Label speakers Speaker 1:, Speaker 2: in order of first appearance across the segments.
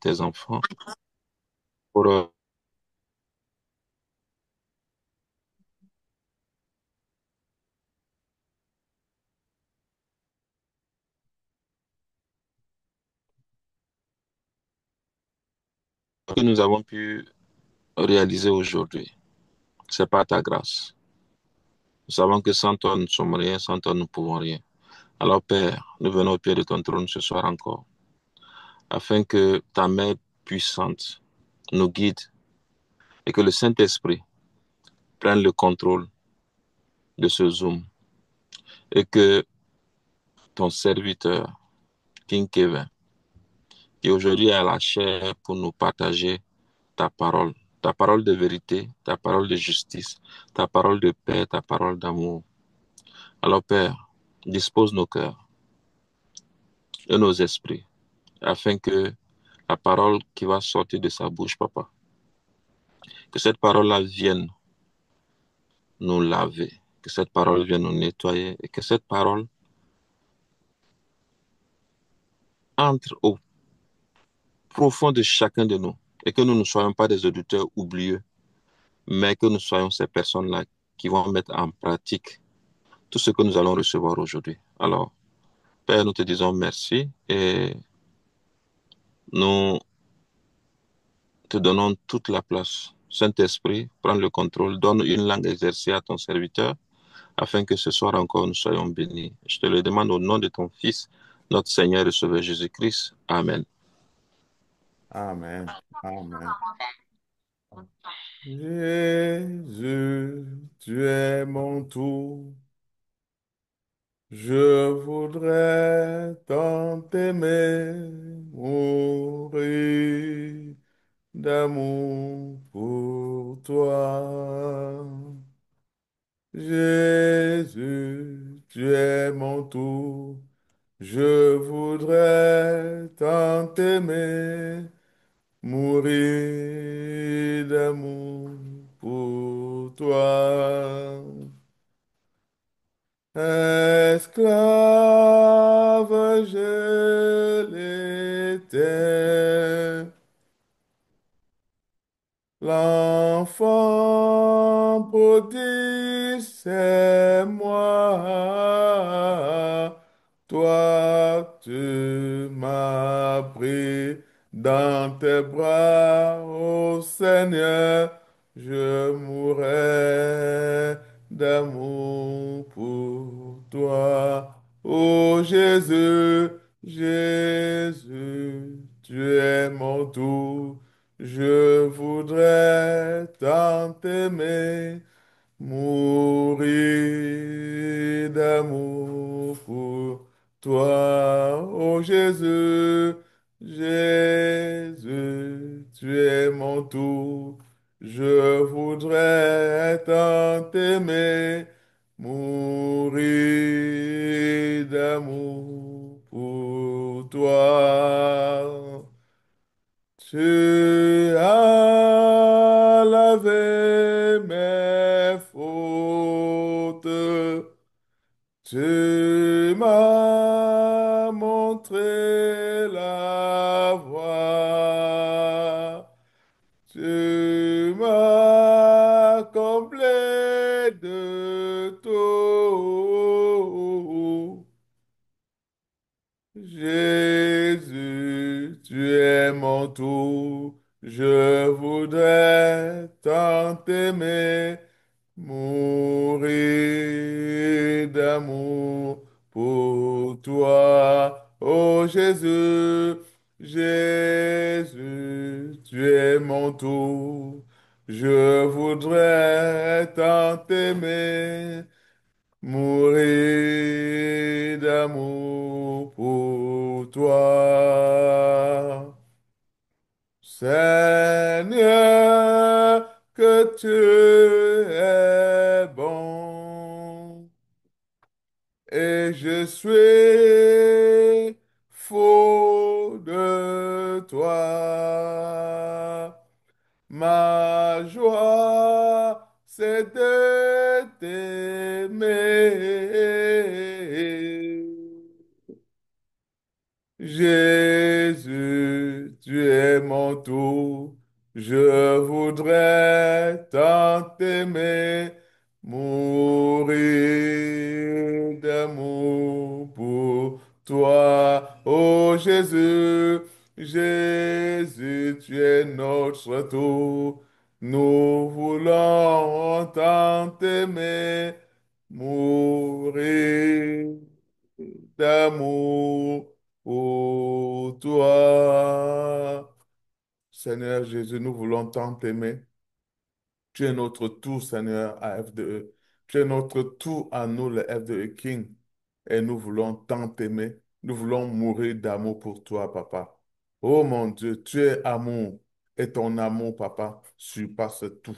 Speaker 1: tes enfants pour ce que nous avons pu réaliser aujourd'hui. C'est pas ta grâce. Nous savons que sans toi, nous ne sommes rien, sans toi, nous ne pouvons rien. Alors, Père, nous venons au pied de ton trône ce soir encore, afin que ta main puissante nous guide et que le Saint-Esprit prenne le contrôle de ce Zoom et que ton serviteur, King Kevin, qui aujourd'hui a la chair pour nous partager ta parole de vérité, ta parole de justice, ta parole de paix, ta parole d'amour. Alors, Père, dispose nos cœurs et nos esprits afin que la parole qui va sortir de sa bouche, Papa, que cette parole-là vienne nous laver, que cette parole vienne nous nettoyer et que cette parole entre au profond de chacun de nous et que nous ne soyons pas des auditeurs oublieux, mais que nous soyons ces personnes-là qui vont mettre en pratique tout ce que nous allons recevoir aujourd'hui. Alors, Père, nous te disons merci et nous te donnons toute la place. Saint-Esprit, prends le contrôle, donne une langue exercée à ton serviteur afin que ce soir encore nous soyons bénis. Je te le demande au nom de ton Fils, notre Seigneur et Sauveur Jésus-Christ. Amen.
Speaker 2: Amen. Amen. Jésus, tu es mon tout. Je voudrais tant t'aimer, mourir d'amour pour toi. Jésus, tu es mon tout. Je voudrais tant t'aimer, mourir d'amour pour toi. Esclave, je l'étais. L'enfant prodigue, c'est moi. Toi, tu m'as pris dans tes bras, ô Seigneur. Je mourrai d'amour pour toi. Ô Jésus, Jésus, tu es mon tout. Je voudrais tant t'aimer, mourir d'amour pour toi. Oh Jésus, Jésus, tu es mon tout. Je voudrais tant t'aimer, mourir d'amour pour toi. Tu as lavé mes fautes. Tu m'as montré la voie. Tu m'as comblé de tout. Jésus, tu es mon tout. Je voudrais tant t'aimer, mourir d'amour pour toi. Oh Jésus, Jésus, tu es mon tout. Je voudrais tant t'aimer, mourir d'amour pour toi. Seigneur, que tu es bon et je suis faux de toi. Ma joie, c'est de t'aimer. Jésus, tu es mon tout. Je voudrais tant t'aimer, mourir d'amour pour toi. Oh Jésus, Jésus, tu es notre tout. Nous voulons tant t'aimer, mourir d'amour pour toi. Seigneur Jésus, nous voulons tant t'aimer. Tu es notre tout, Seigneur, à FDE. Tu es notre tout à nous, le FDE King. Et nous voulons tant t'aimer. Nous voulons mourir d'amour pour toi, Papa. Oh mon Dieu, tu es amour. Et ton amour, Papa, surpasse tout.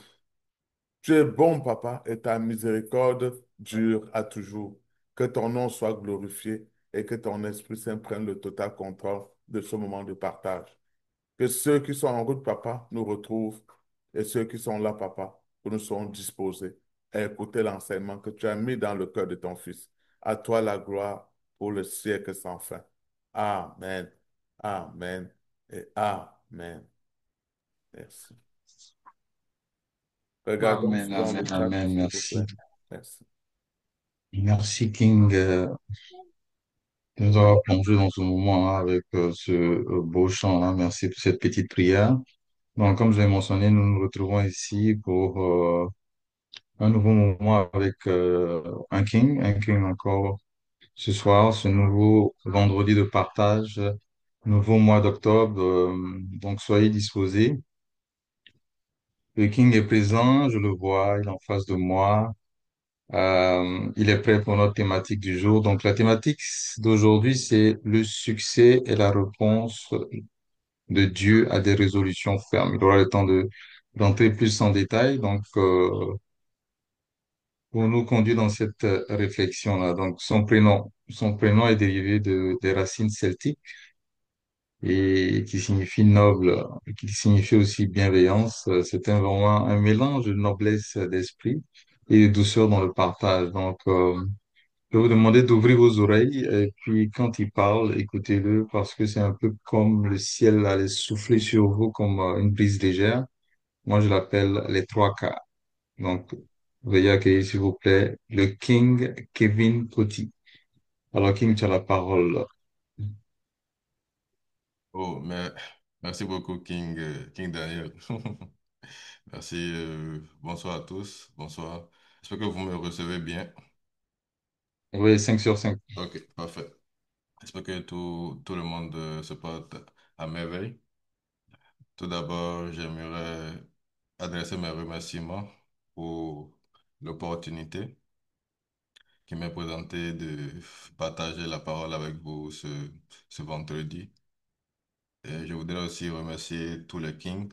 Speaker 2: Tu es bon, Papa, et ta miséricorde dure à toujours. Que ton nom soit glorifié et que ton Esprit Saint prenne le total contrôle de ce moment de partage. Que ceux qui sont en route, Papa, nous retrouvent et ceux qui sont là, Papa, que nous soyons disposés à écouter l'enseignement que tu as mis dans le cœur de ton Fils. À toi la gloire pour le siècle sans fin. Amen. Amen et Amen. Merci. Regardons
Speaker 3: Amen,
Speaker 2: souvent
Speaker 3: amen,
Speaker 2: le chat,
Speaker 3: amen.
Speaker 2: s'il vous
Speaker 3: Merci.
Speaker 2: plaît. Merci.
Speaker 3: Merci, King, de nous avoir plongé dans ce moment hein, avec ce beau chant-là. Merci pour cette petite prière. Donc, comme je l'ai mentionné, nous nous retrouvons ici pour un nouveau moment avec un King encore ce soir, ce nouveau vendredi de partage, nouveau mois d'octobre. Donc, soyez disposés. Le King est présent, je le vois, il est en face de moi. Il est prêt pour notre thématique du jour. Donc, la thématique d'aujourd'hui, c'est le succès et la réponse de Dieu à des résolutions fermes. Il aura le temps d'entrer plus en détail. Donc, pour nous conduire dans cette réflexion-là. Donc, son prénom est dérivé des racines celtiques et qui signifie noble, et qui signifie aussi bienveillance. C'est vraiment un mélange de noblesse d'esprit et de douceur dans le partage. Donc, je vais vous demander d'ouvrir vos oreilles et puis quand il parle, écoutez-le parce que c'est un peu comme le ciel allait souffler sur vous comme une brise légère. Moi, je l'appelle les trois quarts. Donc, veuillez accueillir, s'il vous plaît, le King Kevin Coty. Alors, King, tu as la parole.
Speaker 4: Oh, mais merci beaucoup, King Daniel. Merci. Bonsoir à tous. Bonsoir. J'espère que vous me recevez bien.
Speaker 3: Oui, 5 sur 5.
Speaker 4: Ok, parfait. J'espère que tout le monde se porte à merveille. Tout d'abord, j'aimerais adresser mes remerciements pour l'opportunité qui m'est présentée de partager la parole avec vous ce vendredi. Et je voudrais aussi remercier tous les kings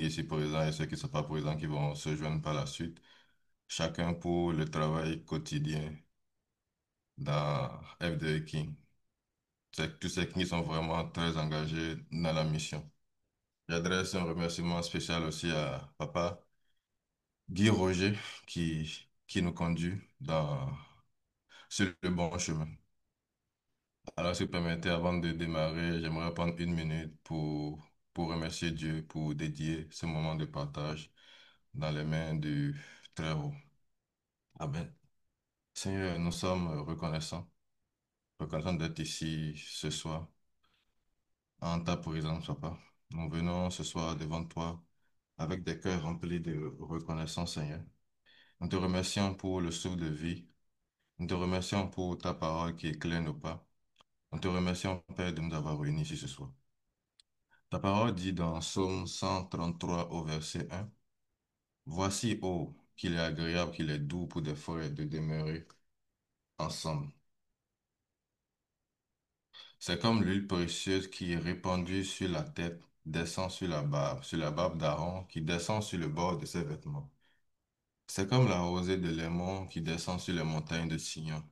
Speaker 4: ici présents et ceux qui ne sont pas présents qui vont se joindre par la suite, chacun pour le travail quotidien dans FDE King. Tous ces kings sont vraiment très engagés dans la mission. J'adresse un remerciement spécial aussi à Papa Guy Roger qui nous conduit sur le bon chemin. Alors, si vous permettez, avant de démarrer, j'aimerais prendre une minute pour remercier Dieu, pour dédier ce moment de partage dans les mains du Très-Haut. Amen. Seigneur, nous sommes reconnaissants d'être ici ce soir, en ta présence, Papa. Nous venons ce soir devant toi avec des cœurs remplis de reconnaissance, Seigneur. Nous te remercions pour le souffle de vie. Nous te remercions pour ta parole qui éclaire nos pas. Nous te remercions, Père, de nous avoir réunis ici ce soir. Ta parole dit dans Psaume 133 au verset 1, voici, ô, qu'il est agréable, qu'il est doux pour des frères de demeurer ensemble. C'est comme l'huile précieuse qui est répandue sur la tête, descend sur la barbe d'Aaron, qui descend sur le bord de ses vêtements. C'est comme la rosée de Lémon qui descend sur les montagnes de Sion.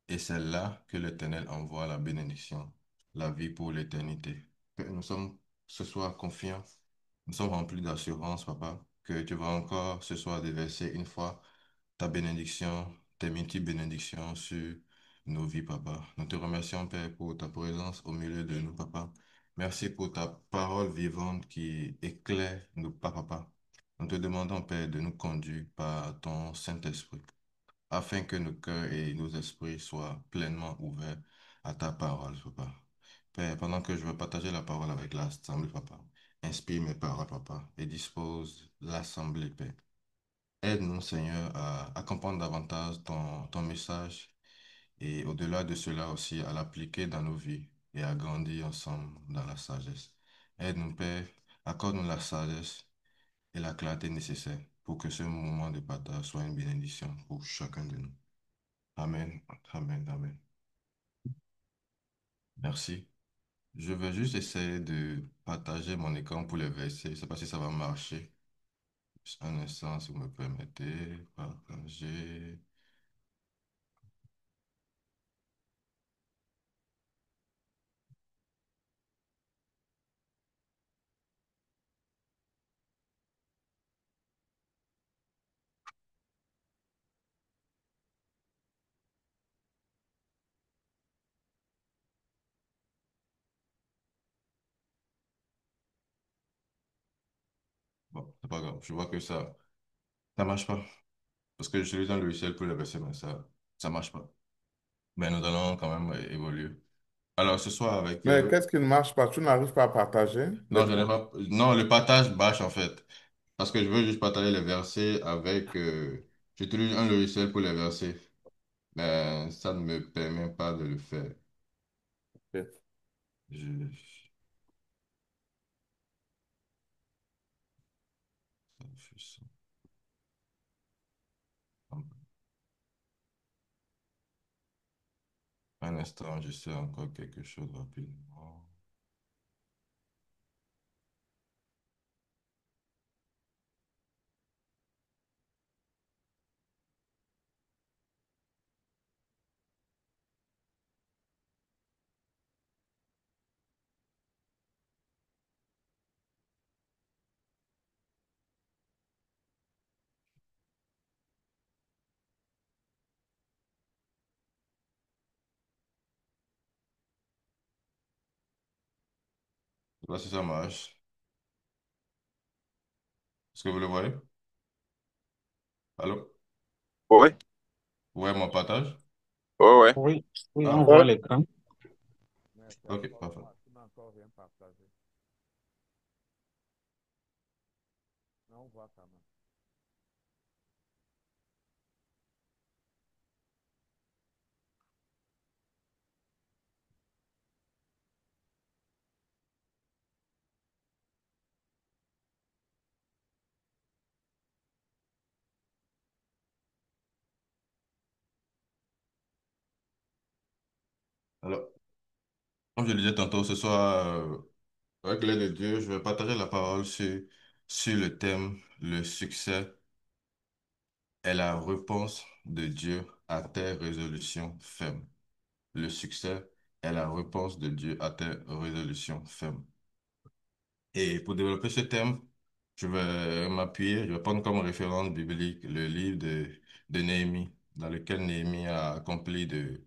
Speaker 4: Et c'est là que l'Éternel envoie la bénédiction, la vie pour l'éternité. Que nous sommes ce soir confiants, nous sommes remplis d'assurance, Papa, que tu vas encore ce soir déverser une fois ta bénédiction, tes multiples bénédictions sur nos vies, Papa. Nous te remercions, Père, pour ta présence au milieu de nous, Papa. Merci pour ta parole vivante qui éclaire nos pas, papa. Nous te demandons, Père, de nous conduire par ton Saint-Esprit, afin que nos cœurs et nos esprits soient pleinement ouverts à ta parole, papa. Père, pendant que je veux partager la parole avec l'Assemblée, papa, inspire mes paroles, papa, et dispose l'Assemblée, Père. Aide-nous, Seigneur, à comprendre davantage ton message et au-delà de cela aussi à l'appliquer dans nos vies et à grandir ensemble dans la sagesse. Aide-nous, Père, accorde-nous la sagesse et la clarté nécessaires pour que ce moment de partage soit une bénédiction pour chacun de nous. Amen, amen, amen. Merci. Je vais juste essayer de partager mon écran pour les versets. Je ne sais pas si ça va marcher. Juste un instant, si vous me permettez. Partager. Bon, c'est pas grave. Je vois que ça marche pas. Parce que j'utilise un logiciel pour les verser, mais ça marche pas. Mais nous allons quand même évoluer. Alors, ce soir avec...
Speaker 2: Mais qu'est-ce qui ne marche pas? Tu n'arrives pas à partager
Speaker 4: non, je n'ai
Speaker 2: l'écran?
Speaker 4: pas... Non, le partage bâche en fait. Parce que je veux juste partager les versets avec... j'utilise un logiciel pour les versets. Mais ça ne me permet pas de le faire.
Speaker 2: Ok.
Speaker 4: Je... Un instant, je sais encore quelque chose rapidement. Là, si ça marche. Est-ce que vous le voyez? Allô?
Speaker 1: Oui,
Speaker 4: Ouais, mon partage?
Speaker 1: oui, oui.
Speaker 3: Oui, oui, on
Speaker 4: Ah,
Speaker 3: voit l'écran.
Speaker 2: Mais c'est
Speaker 4: ok,
Speaker 2: encore
Speaker 4: parfait.
Speaker 2: noir, tu n'as encore rien partagé. Mais on voit quand même.
Speaker 4: Alors, comme je le disais tantôt, ce soir, avec l'aide de Dieu, je vais partager la parole sur le thème le succès est la réponse de Dieu à tes résolutions fermes. Le succès est la réponse de Dieu à tes résolutions fermes. Et pour développer ce thème, je vais prendre comme référence biblique le livre de Néhémie, dans lequel Néhémie a accompli de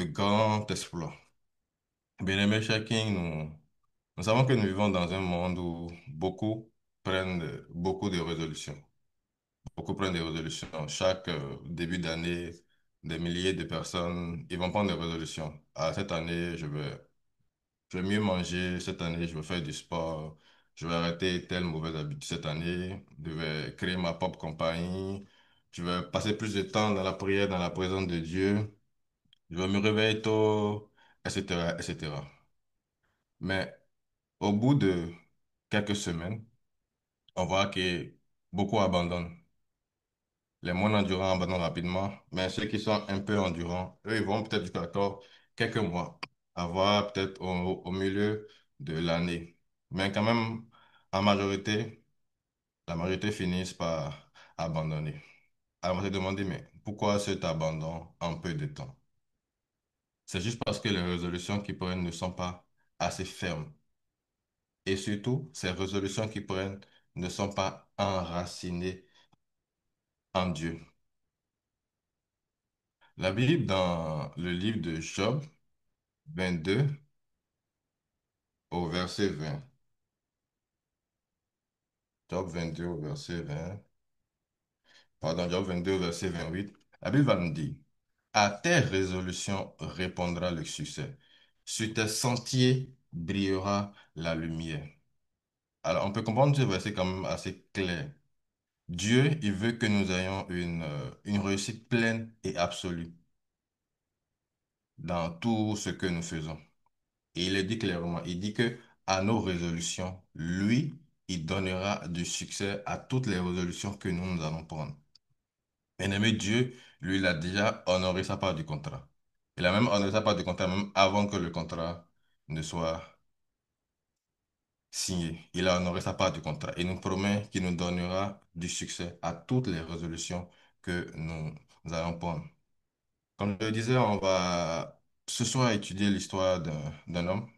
Speaker 4: grands exploits. Bien-aimé chacun, nous savons que nous vivons dans un monde où beaucoup de résolutions. Beaucoup prennent des résolutions. Chaque début d'année, des milliers de personnes, ils vont prendre des résolutions. Ah, cette année, je vais mieux manger. Cette année, je vais faire du sport. Je vais arrêter telle mauvaise habitude cette année. Je vais créer ma propre compagnie. Je vais passer plus de temps dans la prière, dans la présence de Dieu. Je vais me réveiller tôt, etc., etc. Mais au bout de quelques semaines, on voit que beaucoup abandonnent. Les moins endurants abandonnent rapidement, mais ceux qui sont un peu endurants, eux, ils vont peut-être jusqu'à encore quelques mois, avoir peut-être au milieu de l'année. Mais quand même, en majorité, la majorité finissent par abandonner. Alors, on va se demander, mais pourquoi cet abandon en peu de temps? C'est juste parce que les résolutions qu'ils prennent ne sont pas assez fermes. Et surtout, ces résolutions qu'ils prennent ne sont pas enracinées en Dieu. La Bible, dans le livre de Job 22, au verset 20. Job 22 au verset 20. Pardon, Job 22 au verset 28. La Bible va nous dire, à tes résolutions répondra le succès. Sur tes sentiers brillera la lumière. Alors, on peut comprendre ce verset quand même assez clair. Dieu, il veut que nous ayons une réussite pleine et absolue dans tout ce que nous faisons. Et il le dit clairement, il dit que à nos résolutions, lui, il donnera du succès à toutes les résolutions que nous allons prendre. Bien-aimé Dieu, lui, il a déjà honoré sa part du contrat. Il a même honoré sa part du contrat même avant que le contrat ne soit signé. Il a honoré sa part du contrat. Il nous promet qu'il nous donnera du succès à toutes les résolutions que nous allons prendre. Comme je le disais, on va ce soir étudier l'histoire d'un homme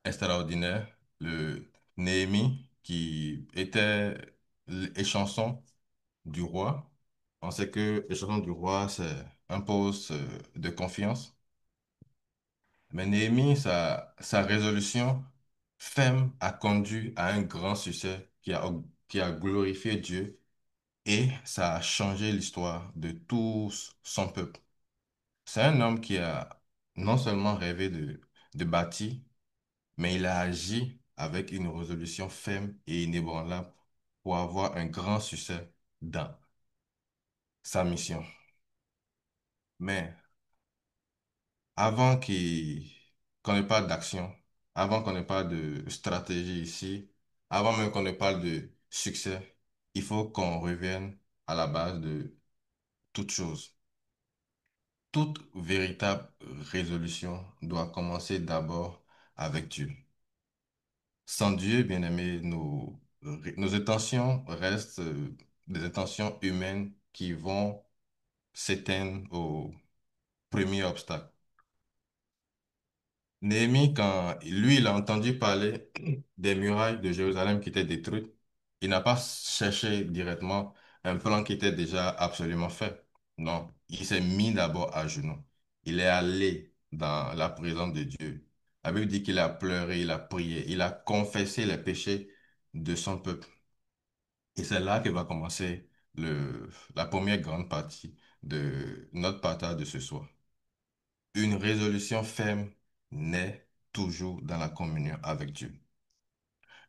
Speaker 4: extraordinaire, le Néhémie, qui était l'échanson du roi. On sait que l'échanson du roi, c'est un poste de confiance. Mais Néhémie, sa résolution ferme a conduit à un grand succès qui a glorifié Dieu et ça a changé l'histoire de tout son peuple. C'est un homme qui a non seulement rêvé de bâtir, mais il a agi avec une résolution ferme et inébranlable pour avoir un grand succès dans sa mission. Mais avant qu'on ne parle d'action, avant qu'on ne parle de stratégie ici, avant même qu'on ne parle de succès, il faut qu'on revienne à la base de toute chose. Toute véritable résolution doit commencer d'abord avec Dieu. Sans Dieu, bien-aimé, nos intentions restent des intentions humaines qui vont s'éteindre au premier obstacle. Néhémie, quand lui, il a entendu parler des murailles de Jérusalem qui étaient détruites, il n'a pas cherché directement un plan qui était déjà absolument fait. Non, il s'est mis d'abord à genoux. Il est allé dans la présence de Dieu. La Bible dit qu'il a pleuré, il a prié, il a confessé les péchés de son peuple. Et c'est là que va commencer la première grande partie de notre partage de ce soir. Une résolution ferme naît toujours dans la communion avec Dieu.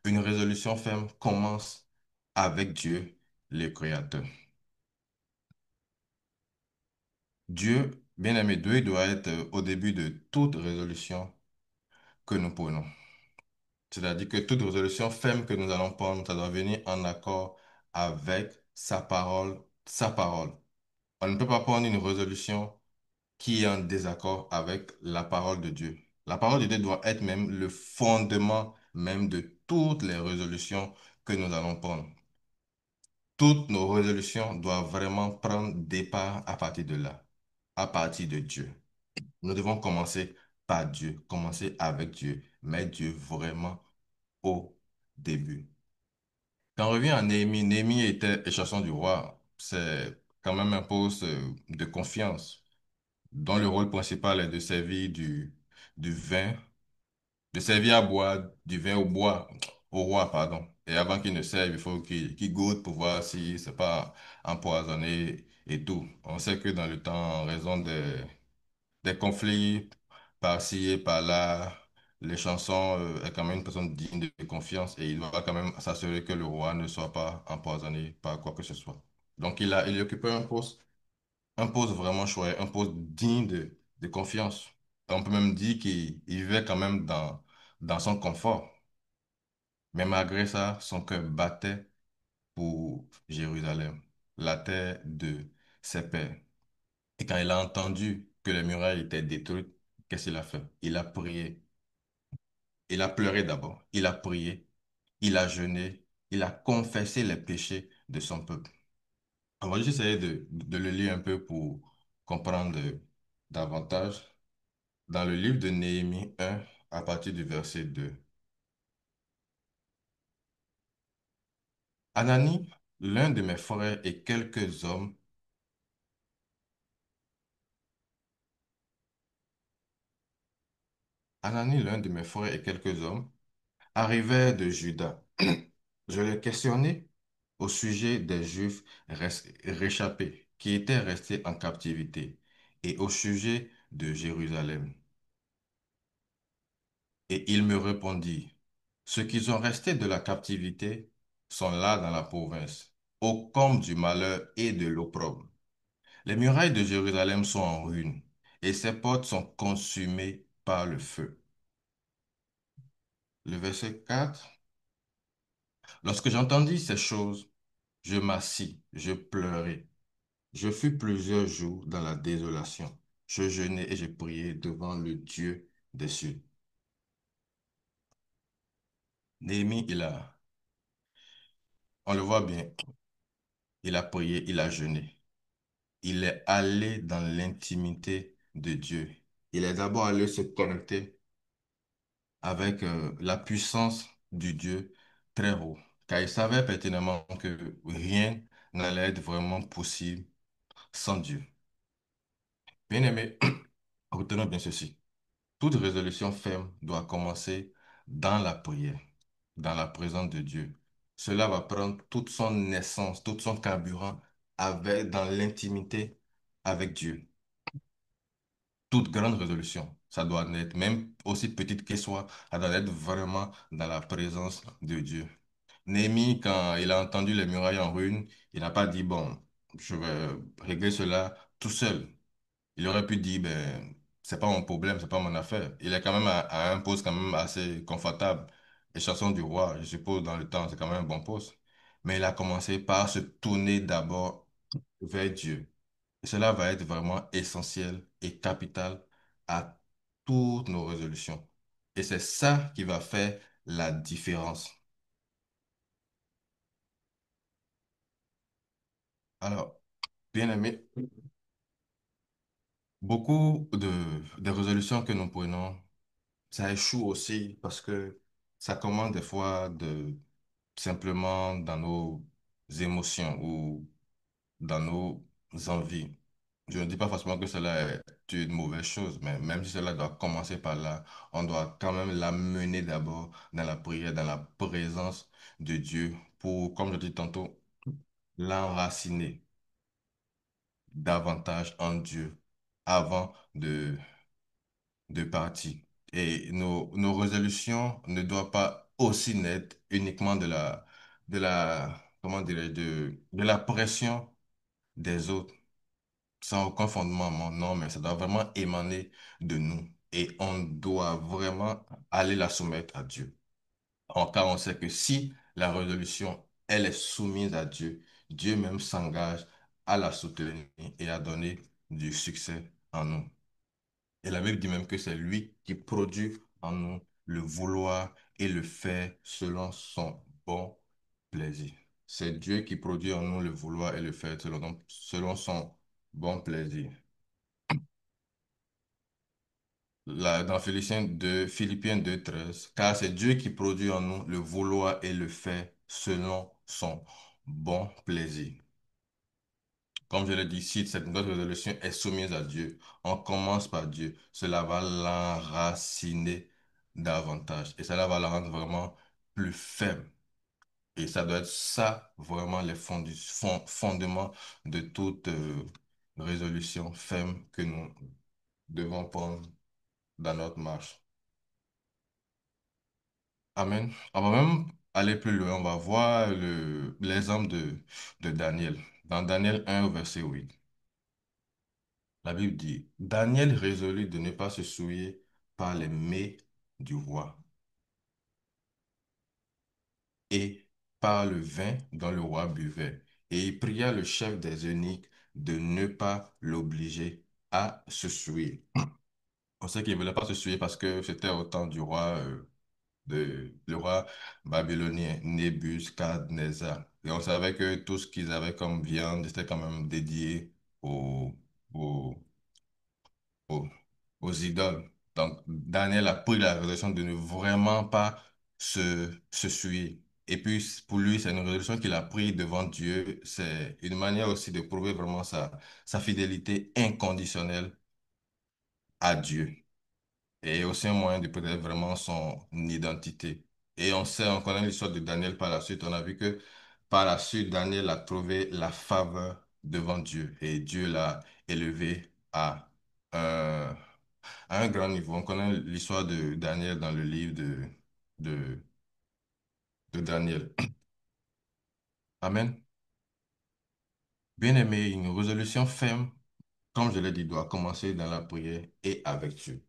Speaker 4: Une résolution ferme commence avec Dieu, le Créateur. Dieu, bien-aimé, Dieu doit être au début de toute résolution que nous prenons. C'est-à-dire que toute résolution ferme que nous allons prendre, ça doit venir en accord avec sa parole, sa parole. On ne peut pas prendre une résolution qui est en désaccord avec la parole de Dieu. La parole de Dieu doit être même le fondement même de toutes les résolutions que nous allons prendre. Toutes nos résolutions doivent vraiment prendre départ à partir de là, à partir de Dieu. Nous devons commencer par Dieu, commencer avec Dieu, mettre Dieu vraiment au début. Quand on revient à Néhémie, Néhémie était échasson du roi. C'est quand même un poste de confiance, dont le rôle principal est de servir du vin, de servir à boire du vin au roi, pardon. Et avant qu'il ne serve, il faut qu'il goûte pour voir si c'est pas empoisonné et tout. On sait que dans le temps, en raison des conflits par-ci et par-là, les chansons est quand même une personne digne de confiance et il doit quand même s'assurer que le roi ne soit pas empoisonné par quoi que ce soit. Donc il occupait un poste vraiment chouette, un poste digne de confiance. On peut même dire qu'il vivait quand même dans son confort. Mais malgré ça, son cœur battait pour Jérusalem, la terre de ses pères. Et quand il a entendu que les murailles étaient détruites, qu'est-ce qu'il a fait? Il a prié. Il a pleuré d'abord. Il a prié. Il a jeûné. Il a confessé les péchés de son peuple. On va juste essayer de le lire un peu pour comprendre davantage. Dans le livre de Néhémie 1, à partir du verset 2. Anani, l'un de mes frères et quelques hommes, Anani, l'un de mes frères et quelques hommes, arrivaient de Juda. Je les questionnai au sujet des Juifs réchappés qui étaient restés en captivité et au sujet de Jérusalem. Et il me répondit, ceux qui ont resté de la captivité sont là dans la province, au comble du malheur et de l'opprobre. Les murailles de Jérusalem sont en ruine et ses portes sont consumées par le feu. Le verset 4. Lorsque j'entendis ces choses, je m'assis, je pleurai. Je fus plusieurs jours dans la désolation. Je jeûnai et je priai devant le Dieu des cieux. Néhémie, on le voit bien, il a prié, il a jeûné. Il est allé dans l'intimité de Dieu. Il est d'abord allé se connecter avec la puissance du Dieu très haut, car il savait pertinemment que rien n'allait être vraiment possible sans Dieu. Bien-aimé, retenons bien ceci. Toute résolution ferme doit commencer dans la prière, dans la présence de Dieu. Cela va prendre toute son essence, tout son carburant dans l'intimité avec Dieu. Toute grande résolution, ça doit être, même aussi petite qu'elle soit, ça doit être vraiment dans la présence de Dieu. Néhémie, quand il a entendu les murailles en ruine, il n'a pas dit, bon, je vais régler cela tout seul. Il aurait pu dire, ben, c'est pas mon problème, c'est pas mon affaire. Il est quand même à un poste quand même assez confortable. Et chanson du roi, je suppose, dans le temps, c'est quand même un bon poste. Mais il a commencé par se tourner d'abord vers Dieu. Et cela va être vraiment essentiel et capital à toutes nos résolutions. Et c'est ça qui va faire la différence. Alors, bien aimé, beaucoup de résolutions que nous prenons, ça échoue aussi parce que ça commence des fois simplement dans nos émotions ou dans nos envies. Je ne dis pas forcément que cela est une mauvaise chose, mais même si cela doit commencer par là, on doit quand même l'amener d'abord dans la prière, dans la présence de Dieu pour, comme je dis tantôt, l'enraciner davantage en Dieu avant de partir. Et nos résolutions ne doivent pas aussi naître uniquement comment dirais-je, de la pression des autres, sans aucun fondement, non, mais ça doit vraiment émaner de nous. Et on doit vraiment aller la soumettre à Dieu. Car on sait que si la résolution, elle est soumise à Dieu, Dieu même s'engage à la soutenir et à donner du succès en nous. Et la Bible dit même que c'est lui qui produit en nous le vouloir et le faire selon son bon plaisir. C'est Dieu qui produit en nous le vouloir et le faire selon son bon plaisir. Là, dans Philippiens 2 13, car c'est Dieu qui produit en nous le vouloir et le faire selon son bon plaisir. Comme je l'ai dit, si notre résolution est soumise à Dieu, on commence par Dieu, cela va l'enraciner davantage et cela va la rendre vraiment plus ferme. Et ça doit être ça, vraiment, les fondements de toute résolution ferme que nous devons prendre dans notre marche. Amen. On va même aller plus loin. On va voir l'exemple de Daniel. Dans Daniel 1, au verset 8. La Bible dit, Daniel résolut de ne pas se souiller par les mets du roi et par le vin dont le roi buvait. Et il pria le chef des eunuques de ne pas l'obliger à se souiller. On sait qu'il ne voulait pas se souiller parce que c'était au temps du roi, le roi babylonien Nebuchadnezzar. Et on savait que tout ce qu'ils avaient comme viande était quand même dédié au, au aux, aux idoles. Donc, Daniel a pris la résolution de ne vraiment pas se souiller. Et puis, pour lui, c'est une résolution qu'il a prise devant Dieu. C'est une manière aussi de prouver vraiment sa fidélité inconditionnelle à Dieu. et aussi un moyen de peut-être vraiment son identité. Et on sait, on connaît l'histoire de Daniel par la suite. On a vu que par la suite, Daniel a trouvé la faveur devant Dieu et Dieu l'a élevé un, à un grand niveau. On connaît l'histoire de Daniel dans le livre de, de Daniel. Amen. Bien aimé, une résolution ferme, comme je l'ai dit, doit commencer dans la prière et avec Dieu.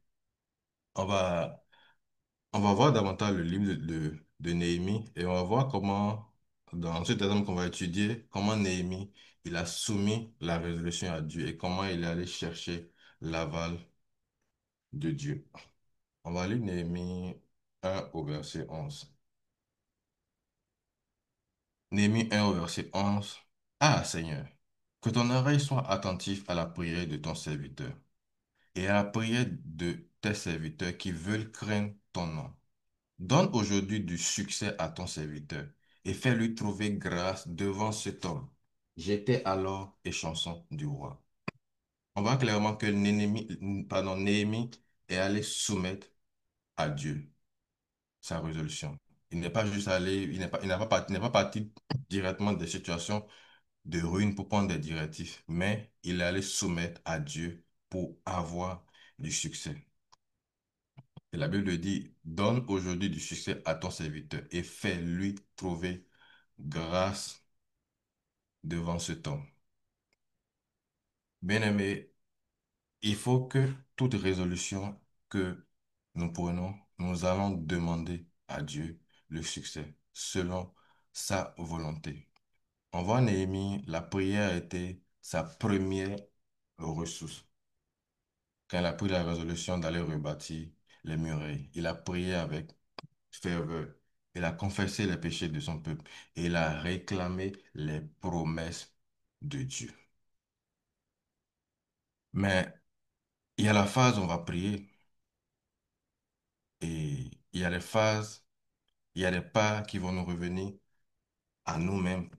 Speaker 4: On va On va voir davantage le livre de Néhémie et on va voir comment, dans cet exemple qu'on va étudier, comment Néhémie, il a soumis la résolution à Dieu et comment il est allé chercher l'aval de Dieu. On va lire Néhémie 1 au verset 11. Néhémie 1 au verset 11. Ah Seigneur, que ton oreille soit attentive à la prière de ton serviteur et à la prière de tes serviteurs qui veulent craindre ton nom. Donne aujourd'hui du succès à ton serviteur et fais-lui trouver grâce devant cet homme. J'étais alors et chanson du roi. On voit clairement que Néhémie est allé soumettre à Dieu sa résolution. Il n'est pas juste allé, il n'est pas parti directement des situations de ruine pour prendre des directives, mais il est allé soumettre à Dieu pour avoir du succès. Et la Bible dit, donne aujourd'hui du succès à ton serviteur et fais-lui trouver grâce devant ce temps. Bien-aimé, il faut que toute résolution que nous prenons, nous allons demander à Dieu le succès selon sa volonté. On voit Néhémie, la prière était sa première ressource. Quand il a pris la résolution d'aller rebâtir les murailles, il a prié avec ferveur. Il a confessé les péchés de son peuple et il a réclamé les promesses de Dieu. Mais il y a la phase où on va prier et il y a les phases, il y a les pas qui vont nous revenir à nous-mêmes.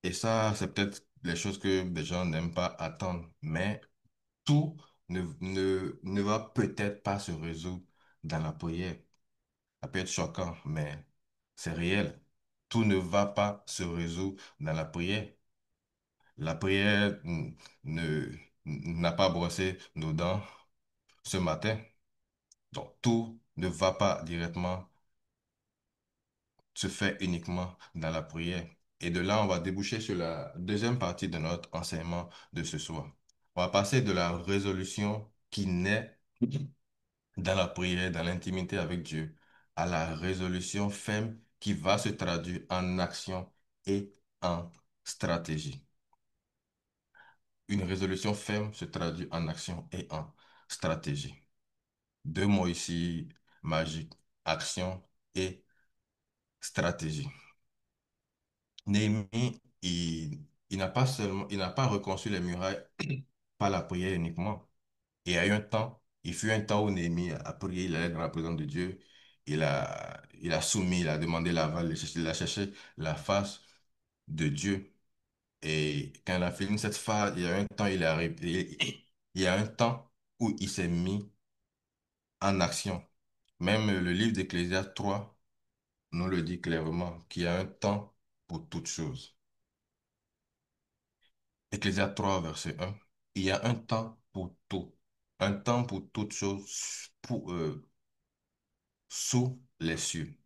Speaker 4: Et ça, c'est peut-être les choses que les gens n'aiment pas attendre. Mais tout ne va peut-être pas se résoudre dans la prière. Ça peut être choquant, mais c'est réel. Tout ne va pas se résoudre dans la prière. La prière ne, n'a pas brossé nos dents ce matin. Donc, tout ne va pas directement se faire uniquement dans la prière. Et de là, on va déboucher sur la deuxième partie de notre enseignement de ce soir. On va passer de la résolution qui naît dans la prière, dans l'intimité avec Dieu, à la résolution ferme qui va se traduire en action et en stratégie. Une résolution ferme se traduit en action et en stratégie. Deux mots ici magiques, action et stratégie. Néhémie, il n'a pas reconstruit les murailles par la prière uniquement. Il fut un temps où Néhémie a prié, il allait dans la présence de Dieu, il a soumis, il a demandé l'aval, il a cherché la face de Dieu. Et quand il a fini cette phase, il y a un temps, il y a un temps où il s'est mis en action. Même le livre d'Ecclésiaste 3 nous le dit clairement, qu'il y a un temps pour toute chose. Ecclésiaste 3 verset 1, il y a un temps pour tout. Un temps pour toute chose sous les cieux.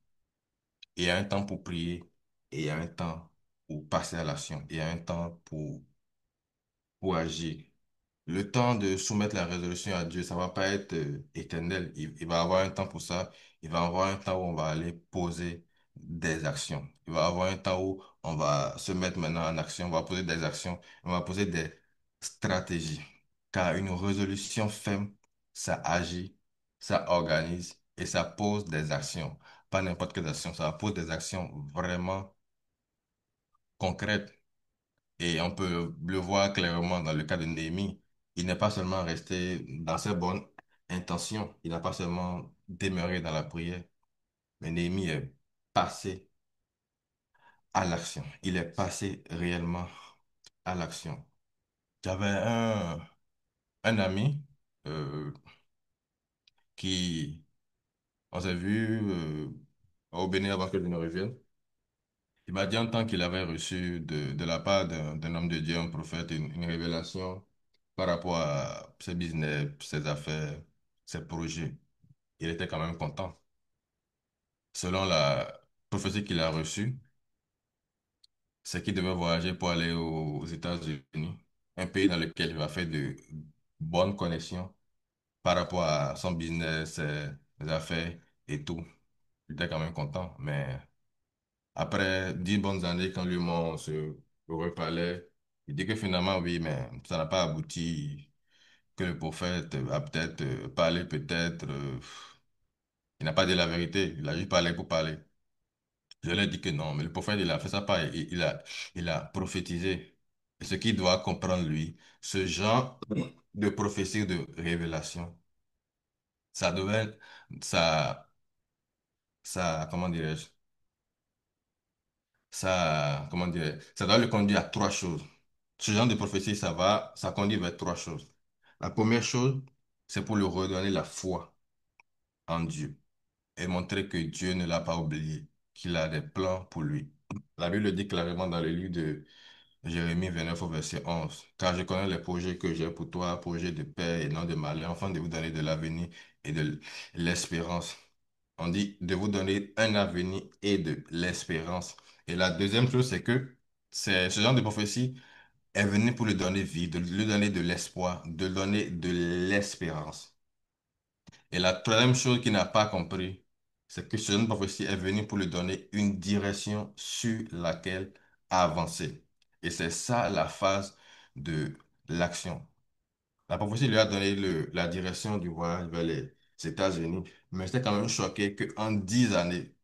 Speaker 4: Il y a un temps pour prier et il y a un temps pour passer à l'action. Il y a un temps pour agir. Le temps de soumettre la résolution à Dieu, ça va pas être éternel. Il va y avoir un temps pour ça. Il va y avoir un temps où on va aller poser des actions. Il va y avoir un temps où on va se mettre maintenant en action. On va poser des actions. On va poser des stratégies. Car une résolution ferme, ça agit, ça organise et ça pose des actions. Pas n'importe quelle action. Ça pose des actions vraiment concrètes. Et on peut le voir clairement dans le cas de Néhémie. Il n'est pas seulement resté dans ses bonnes intentions, il n'a pas seulement demeuré dans la prière, mais Néhémie est passé à l'action. Il est passé réellement à l'action. J'avais un ami, euh, qui, on s'est vu au Bénin avant que je ne revienne. Il m'a dit en tant qu'il avait reçu de la part d'un homme de Dieu, un prophète, une révélation par rapport à ses business, ses affaires, ses projets. Il était quand même content. Selon la prophétie qu'il a reçue, c'est qu'il devait voyager pour aller aux États-Unis, un pays dans lequel il va faire de bonnes connexions par rapport à son business, ses affaires et tout. Il était quand même content, mais après 10 bonnes années, quand lui et moi on se reparlait, il dit que finalement, oui, mais ça n'a pas abouti, que le prophète a peut-être parlé, peut-être, il n'a pas dit la vérité, il a juste parlé pour parler. Je lui ai dit que non, mais le prophète, il a fait ça pas, il a prophétisé. Et ce qu'il doit comprendre, lui, ce genre de prophétie, de révélation, ça devait, ça, comment dirais-je, comment dirais ça doit le conduire à trois choses. Ce genre de prophétie, ça conduit vers trois choses. La première chose, c'est pour lui redonner la foi en Dieu et montrer que Dieu ne l'a pas oublié, qu'il a des plans pour lui. La Bible dit clairement dans le livre de Jérémie 29 au verset 11. Car je connais les projets que j'ai pour toi, projets de paix et non de malheur, afin de vous donner de l'avenir et de l'espérance. On dit de vous donner un avenir et de l'espérance. Et la deuxième chose, c'est que ce genre de prophétie est venu pour lui donner vie, de lui donner de l'espoir, de lui donner de l'espérance. Et la troisième chose qu'il n'a pas compris, c'est que ce genre de prophétie est venu pour lui donner une direction sur laquelle avancer. Et c'est ça la phase de l'action. La prophétie lui a donné la direction du voyage vers les États-Unis, mais j'étais quand même choqué qu'en 10 années,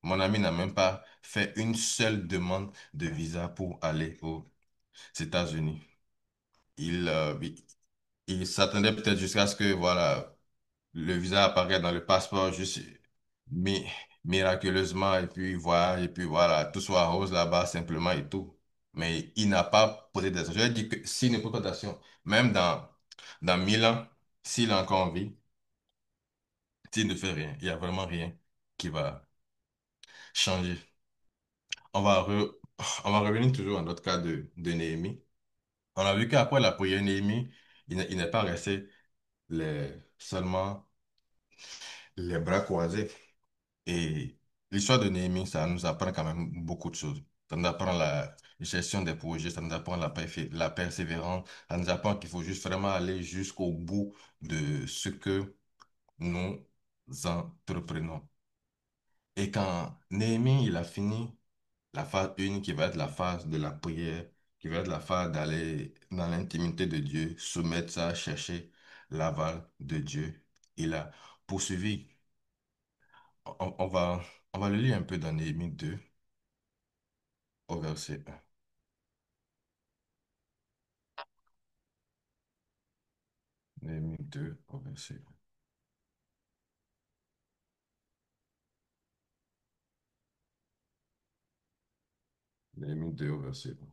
Speaker 4: mon ami n'a même pas fait une seule demande de visa pour aller aux États-Unis. Il s'attendait peut-être jusqu'à ce que, voilà, le visa apparaît dans le passeport juste mi- miraculeusement, et puis voilà, tout soit rose là-bas simplement et tout. Mais il n'a pas posé d'action. Je lui ai dit que s'il ne pose pas d'action, même dans 1000 ans, s'il a encore envie, s'il ne fait rien, il n'y a vraiment rien qui va changer. On va, re- on va revenir toujours à notre cas de Néhémie. On a vu qu'après la prière de Néhémie, il n'est pas resté seulement les bras croisés. Et l'histoire de Néhémie, ça nous apprend quand même beaucoup de choses. Ça nous apprend la gestion des projets, ça nous apprend la persévérance, ça nous apprend qu'il faut juste vraiment aller jusqu'au bout de ce que nous entreprenons. Et quand Néhémie, il a fini la phase 1, qui va être la phase de la prière, qui va être la phase d'aller dans l'intimité de Dieu, soumettre ça, chercher l'aval de Dieu, il a poursuivi. On, on va, on va le lire un peu dans Néhémie 2 au verset 1. Néhémie 2 au verset 1. Néhémie 2 au verset 1.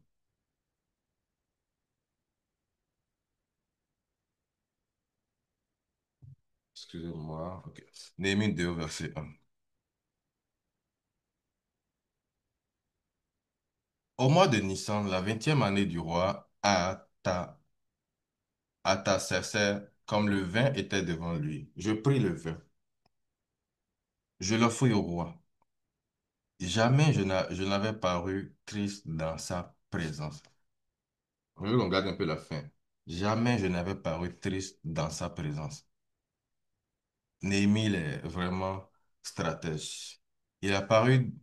Speaker 4: Excusez-moi. Ok. Néhémie 2 au verset 1. Au mois de Nissan, la 20e année du roi Artaxerxès, comme le vin était devant lui, je pris le vin, je l'offris au roi. Jamais je n'avais paru triste dans sa présence. Je veux qu'on regarde un peu la fin. Jamais je n'avais paru triste dans sa présence. Néhémie, il est vraiment stratège. Il a paru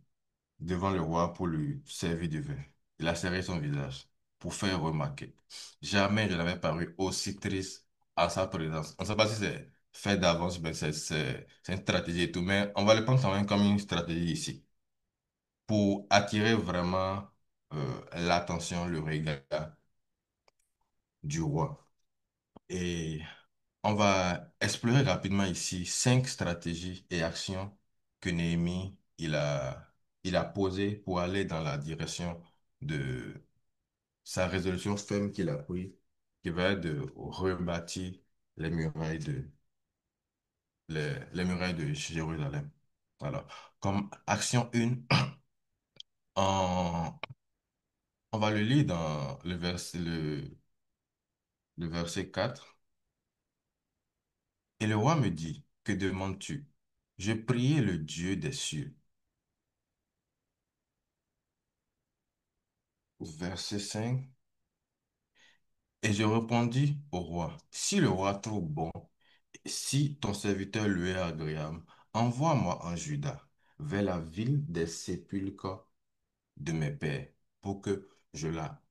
Speaker 4: devant le roi pour lui servir du vin. Il a serré son visage pour faire remarquer. Jamais je n'avais paru aussi triste à sa présence. On ne sait pas si c'est fait d'avance, mais c'est une stratégie et tout, mais on va le prendre quand même comme une stratégie ici pour attirer vraiment l'attention, le regard du roi. Et on va explorer rapidement ici 5 stratégies et actions que Néhémie il a posées pour aller dans la direction de sa résolution ferme qu'il a prise, qui va être de rebâtir les murailles les murailles de Jérusalem. Alors, comme action 1, on, on va le lire dans le verset 4. Et le roi me dit, que demandes-tu? Je priai le Dieu des cieux. Verset 5. Et je répondis au roi, si le roi trouve bon, si ton serviteur lui est agréable, envoie-moi en Juda, vers la ville des sépulcres de mes pères, pour que je la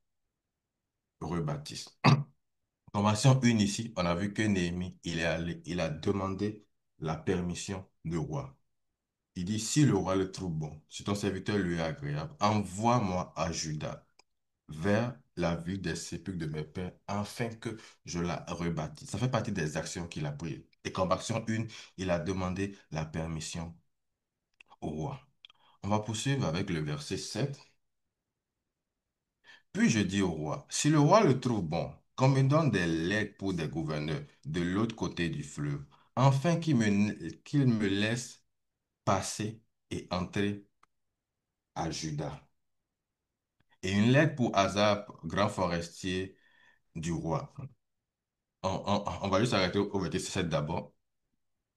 Speaker 4: rebâtisse. Formation 1 ici, on a vu que Néhémie, il est allé, il a demandé la permission du roi. Il dit, si le roi le trouve bon, si ton serviteur lui est agréable, envoie-moi à Juda, vers la ville des sépulcres de mes pères, afin que je la rebâtisse. Ça fait partie des actions qu'il a prises. Et comme action 1, il a demandé la permission au roi. On va poursuivre avec le verset 7. Puis je dis au roi, si le roi le trouve bon, qu'on me donne des lettres pour des gouverneurs de l'autre côté du fleuve, afin qu'il me laisse passer et entrer à Juda. Et une lettre pour Azap, grand forestier du roi. On va juste arrêter au verset 7 d'abord.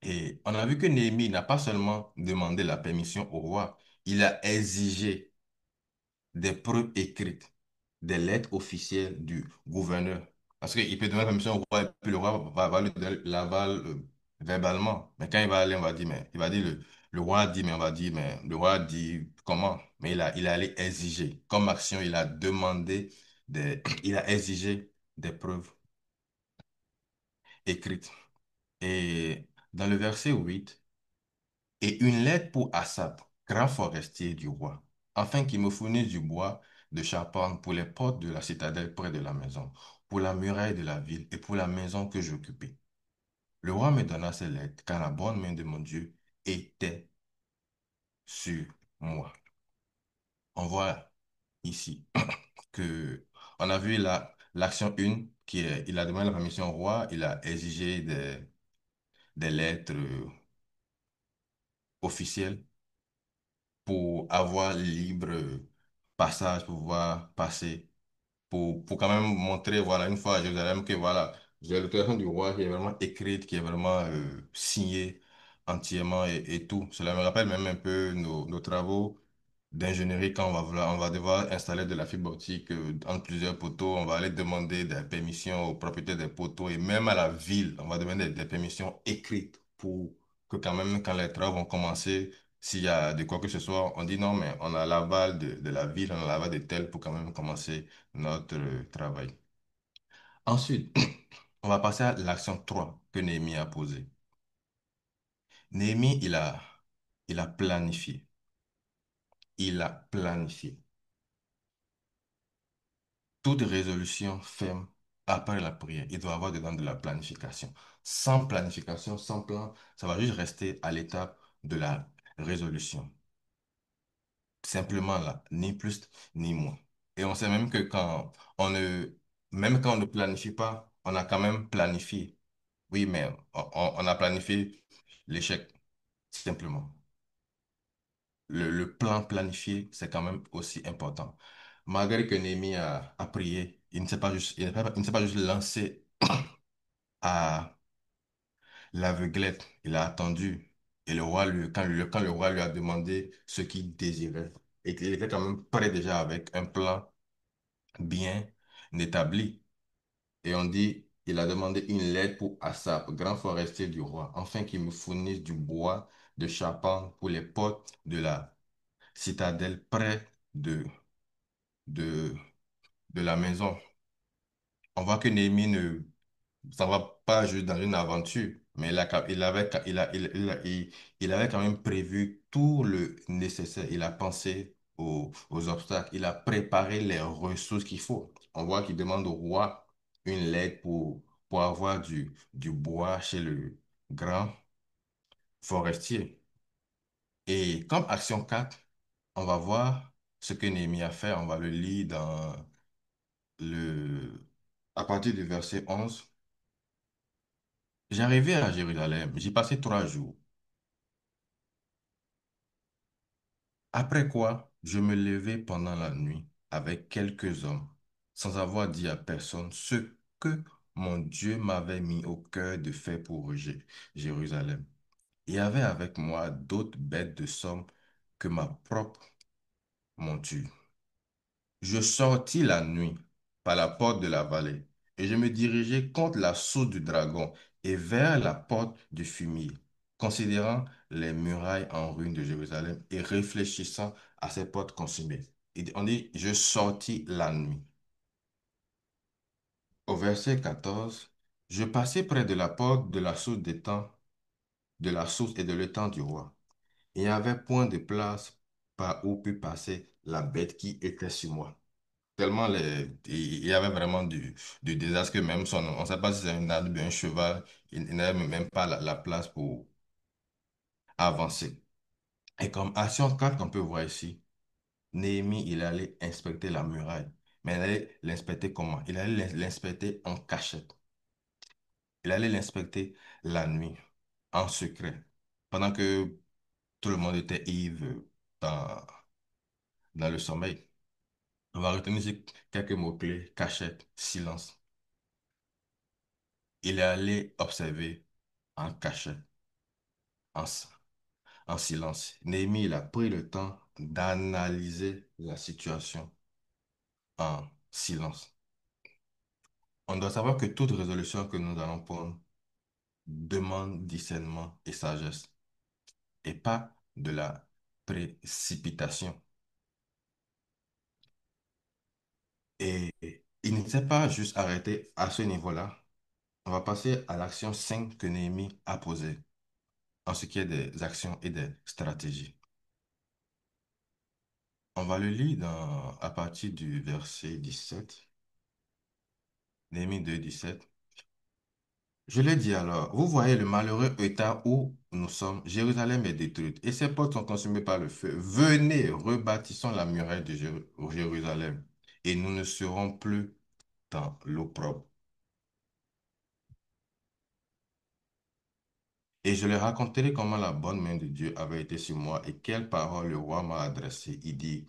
Speaker 4: Et on a vu que Néhémie n'a pas seulement demandé la permission au roi, il a exigé des preuves écrites, des lettres officielles du gouverneur. Parce qu'il peut demander la permission au roi et puis le roi va lui donner l'aval verbalement. Mais quand il va aller, on va dire, mais il va dire, le roi a dit, mais on va dire, mais le roi a dit comment? Mais il a allé exiger. Comme action, il a demandé il a exigé des preuves écrites. Et dans le verset 8, et une lettre pour Assap, grand forestier du roi, afin qu'il me fournisse du bois de charpente pour les portes de la citadelle près de la maison, pour la muraille de la ville et pour la maison que j'occupais. Le roi me donna ces lettres, car la bonne main de mon Dieu était sur moi. On voit ici que on a vu l'action 1 qui est, il a demandé la permission au roi, il a exigé des lettres officielles pour avoir libre passage, pour pouvoir passer, pour quand même montrer, voilà, une fois à Jérusalem, que voilà, j'ai l'autorisation du roi qui est vraiment écrite, qui est vraiment signée entièrement et tout. Cela me rappelle même un peu nos travaux d'ingénierie quand on va devoir installer de la fibre optique entre plusieurs poteaux, on va aller demander des permissions aux propriétaires des poteaux et même à la ville, on va demander des permissions écrites pour que quand même quand les travaux vont commencer, s'il y a de quoi que ce soit, on dit non, mais on a l'aval de la ville, on a l'aval de tel pour quand même commencer notre travail. Ensuite, on va passer à l'action 3 que Néhémie a posée. Néhémie, il a planifié. Il a planifié. Toute résolution ferme après la prière, il doit avoir dedans de la planification. Sans planification, sans plan, ça va juste rester à l'étape de la résolution. Simplement là, ni plus ni moins. Et on sait même que même quand on ne planifie pas, on a quand même planifié. Oui, mais on a planifié l'échec, simplement. Le plan planifié, c'est quand même aussi important. Malgré que Néhémie a prié, il ne s'est pas juste, il ne s'est pas juste lancé à l'aveuglette. Il a attendu. Et le roi, quand le roi lui a demandé ce qu'il désirait, et qu'il était quand même prêt déjà avec un plan bien établi. Et on dit, il a demandé une lettre pour Assap, grand forestier du roi, afin qu'il me fournisse du bois de charpente pour les portes de la citadelle près de, de la maison. On voit que Néhémie ne s'en va pas juste dans une aventure, mais il avait quand même prévu tout le nécessaire. Il a pensé aux obstacles. Il a préparé les ressources qu'il faut. On voit qu'il demande au roi une lettre pour avoir du bois chez le grand forestier. Et comme action 4, on va voir ce que Néhémie a fait. On va le lire le, à partir du verset 11. J'arrivais à Jérusalem, j'y passais 3 jours. Après quoi, je me levais pendant la nuit avec quelques hommes, sans avoir dit à personne ce que mon Dieu m'avait mis au cœur de faire pour Jérusalem. Il y avait avec moi d'autres bêtes de somme que ma propre monture. Je sortis la nuit par la porte de la vallée et je me dirigeai contre la source du dragon et vers la porte du fumier, considérant les murailles en ruine de Jérusalem et réfléchissant à ces portes consumées. On dit, je sortis la nuit. Au verset 14, je passai près de la porte de la source des temps, de la source et de l'étang du roi. Il n'y avait point de place par où put passer la bête qui était sur moi. Tellement il y avait vraiment du désastre que même on ne sait pas si c'est un âne ou bien un cheval, il n'avait même pas la place pour avancer. Et comme action 4 qu'on peut voir ici, Néhémie, il allait inspecter la muraille. Mais il allait l'inspecter comment? Il allait l'inspecter en cachette. Il allait l'inspecter la nuit, en secret, pendant que tout le monde était ivre dans, dans le sommeil. On va retenir ici quelques mots-clés, cachette, silence. Il est allé observer en cachette, en, s- en silence. Néhémie, il a pris le temps d'analyser la situation en silence. On doit savoir que toute résolution que nous allons prendre demande discernement et sagesse, et pas de la précipitation. Et il ne s'est pas juste arrêté à ce niveau-là. On va passer à l'action 5 que Néhémie a posée en ce qui est des actions et des stratégies. On va le lire à partir du verset 17, Néhémie 2, 17. Je l'ai dit alors, vous voyez le malheureux état où nous sommes, Jérusalem est détruite et ses portes sont consumées par le feu. Venez, rebâtissons la muraille de Jérusalem et nous ne serons plus dans l'opprobre. Et je leur raconterai comment la bonne main de Dieu avait été sur moi et quelles paroles le roi m'a adressées. Il dit,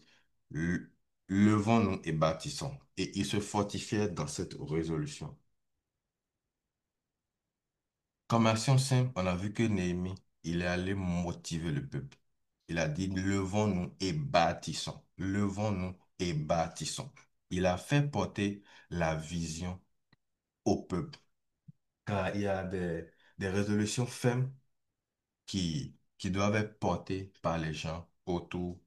Speaker 4: Le- levons-nous et bâtissons. Et ils se fortifièrent dans cette résolution. Comme action simple, on a vu que Néhémie, il est allé motiver le peuple. Il a dit, levons-nous et bâtissons. Levons-nous et bâtissons. Il a fait porter la vision au peuple. Car il y a des résolutions fermes qui doivent être portées par les gens autour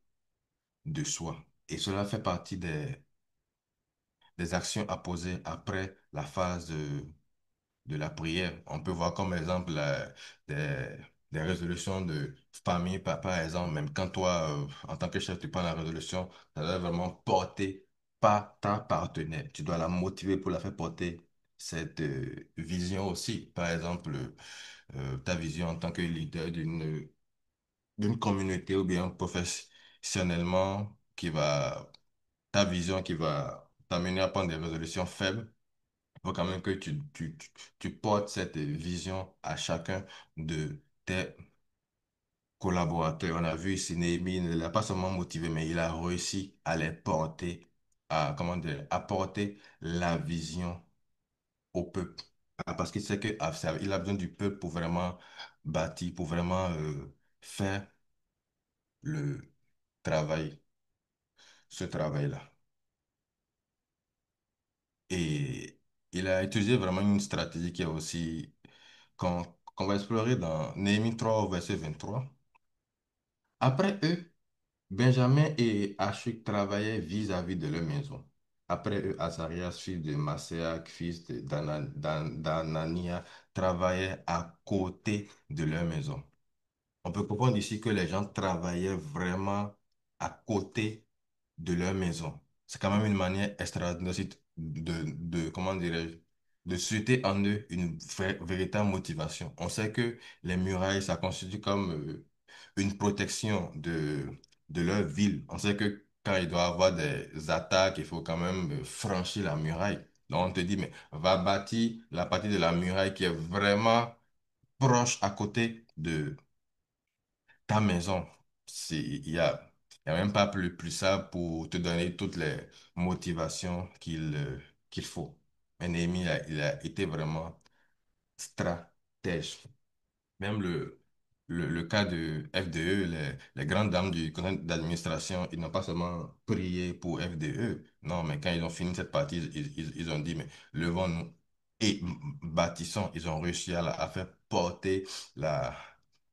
Speaker 4: de soi. Et cela fait partie des actions à poser après la phase de la prière. On peut voir comme exemple des, des résolutions de famille, par exemple, même quand toi, en tant que chef, tu prends la résolution, ça doit vraiment porter par ta partenaire. Tu dois la motiver pour la faire porter cette vision aussi. Par exemple, ta vision en tant que leader d'une communauté ou bien professionnellement ta vision qui va t'amener à prendre des résolutions faibles. Il faut quand même que tu portes cette vision à chacun de tes collaborateurs. On a vu ici, Néhémie ne l'a pas seulement motivé, mais il a réussi à les porter, comment dire, à porter la vision au peuple. Parce qu'il sait que il a besoin du peuple pour vraiment bâtir, pour vraiment faire le travail, ce travail-là. Et il a utilisé vraiment une stratégie qui est aussi qu'on va explorer dans Néhémie 3 au verset 23. Après eux, Benjamin et Achuk travaillaient vis-à-vis de leur maison. Après eux, Azarias, fils de Maséac, fils d'Anania, travaillait à côté de leur maison. On peut comprendre ici que les gens travaillaient vraiment à côté de leur maison. C'est quand même une manière extraordinaire aussi comment dirais-je, de susciter en eux une véritable motivation. On sait que les murailles, ça constitue comme une protection de leur ville. On sait que quand il doit y avoir des attaques, il faut quand même franchir la muraille. Donc on te dit, mais va bâtir la partie de la muraille qui est vraiment proche à côté de ta maison. Il y a même pas plus ça pour te donner toutes les motivations qu'il faut. Mais Néhémie, il a été vraiment stratège. Même le cas de FDE, les grandes dames du conseil d'administration, ils n'ont pas seulement prié pour FDE, non, mais quand ils ont fini cette partie, ils ont dit, mais levons-nous et bâtissons. Ils ont réussi à faire porter la,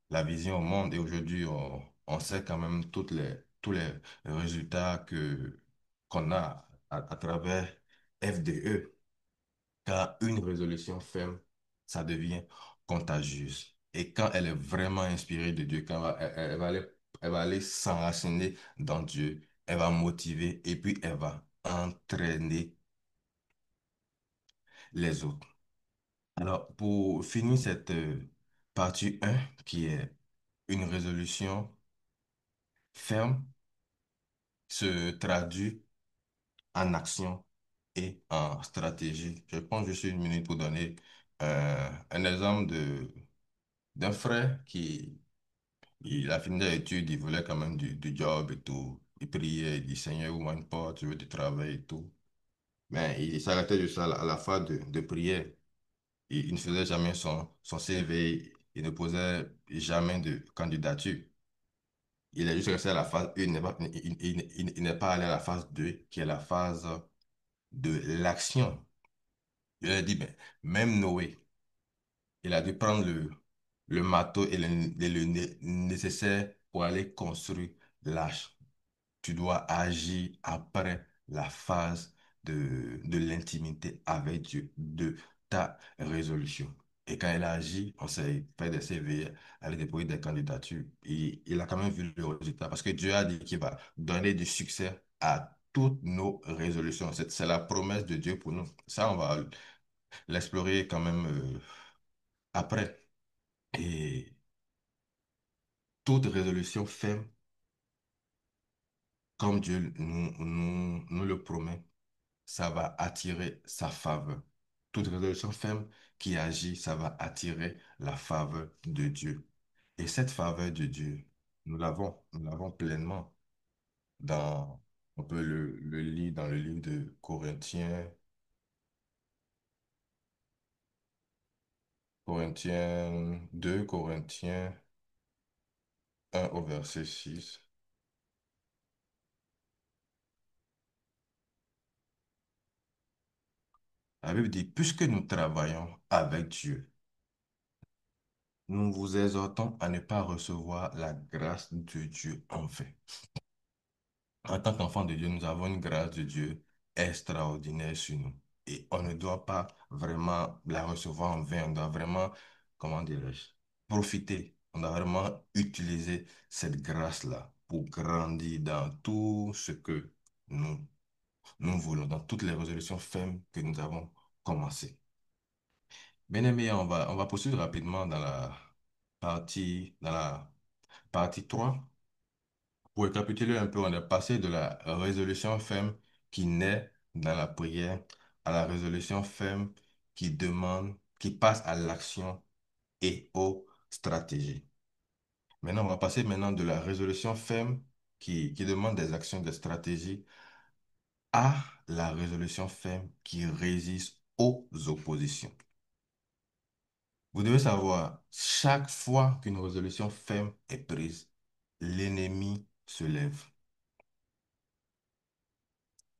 Speaker 4: la vision au monde. Et aujourd'hui, on sait quand même tous les résultats qu'on a à travers FDE. Quand une résolution ferme, ça devient contagieuse. Et quand elle est vraiment inspirée de Dieu, quand elle va aller s'enraciner dans Dieu, elle va motiver et puis elle va entraîner les autres. Alors, pour finir cette partie 1, qui est une résolution ferme, se traduit en action et en stratégie. Je prends juste une minute pour donner un exemple d'un frère qui il a fini les études, il voulait quand même du job et tout. Il priait, il dit Seigneur, ouvre-moi une porte, je veux du travail et tout. Mais il s'arrêtait juste à la fin de prière. Il ne faisait jamais son CV, il ne posait jamais de candidature. Il est juste resté à la phase 1, il n'est pas allé à la phase 2, qui est la phase de l'action. Il a dit, mais même Noé, il a dû prendre le marteau et le nécessaire pour aller construire l'arche. Tu dois agir après la phase de l'intimité avec Dieu, de ta résolution. Et quand il a agi, on s'est fait des CV, aller déposer des candidatures. Et il a quand même vu le résultat parce que Dieu a dit qu'il va donner du succès à toutes nos résolutions. C'est la promesse de Dieu pour nous. Ça, on va l'explorer quand même après. Et toute résolution ferme, comme Dieu nous le promet, ça va attirer sa faveur. Toute résolution ferme qui agit, ça va attirer la faveur de Dieu. Et cette faveur de Dieu, nous l'avons pleinement dans, on peut le lire dans le livre de Corinthiens, Corinthiens 2, Corinthiens 1 au verset 6. La Bible dit, puisque nous travaillons avec Dieu, nous vous exhortons à ne pas recevoir la grâce de Dieu en vain. En tant qu'enfant de Dieu, nous avons une grâce de Dieu extraordinaire sur nous. Et on ne doit pas vraiment la recevoir en vain. On doit vraiment, comment dirais-je, profiter. On doit vraiment utiliser cette grâce-là pour grandir dans tout ce que nous, nous voulons, dans toutes les résolutions fermes que nous avons commencées. Bien aimé, on va poursuivre rapidement dans la partie 3. Pour récapituler un peu, on est passé de la résolution ferme qui naît dans la prière à la résolution ferme qui demande, qui passe à l'action et aux stratégies. Maintenant, on va passer maintenant de la résolution ferme qui demande des actions, des stratégies à la résolution ferme qui résiste aux oppositions. Vous devez savoir, chaque fois qu'une résolution ferme est prise, l'ennemi se lève.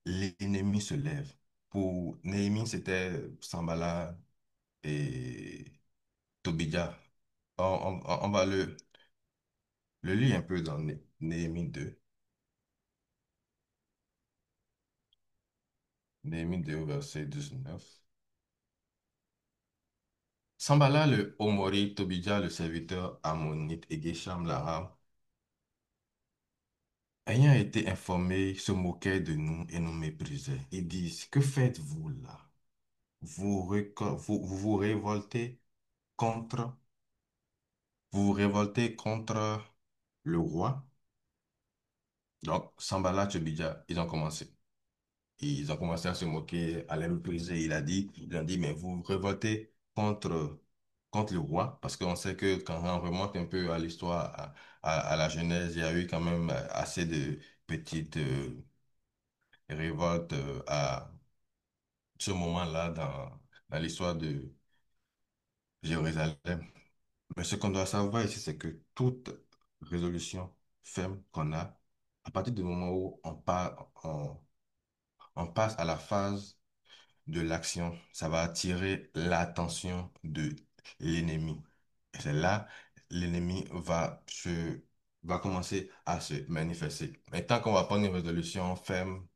Speaker 4: L'ennemi se lève. Pour Néhémie, c'était Sambala et Tobidja. On va le lire un peu dans Néhémie 2. Néhémie 2 au verset 19. Sambala le Omori, Tobidja le serviteur ammonite et Gesham l'arabe, ayant été informés, se moquaient de nous et nous méprisaient. Ils disent, que faites-vous là? Vous vous révoltez contre, vous vous révoltez contre le roi. Donc, Sambala, Tchobidja, ils ont commencé. Ils ont commencé à se moquer, à les mépriser. Ils ont dit, mais vous vous révoltez contre contre le roi, parce qu'on sait que quand on remonte un peu à l'histoire, à la Genèse, il y a eu quand même assez de petites révoltes à ce moment-là dans l'histoire de Jérusalem. Mais ce qu'on doit savoir ici, c'est que toute résolution ferme qu'on a, à partir du moment où on passe à la phase de l'action, ça va attirer l'attention de l'ennemi. Et c'est là, l'ennemi va commencer à se manifester. Mais tant qu'on va prendre une résolution ferme,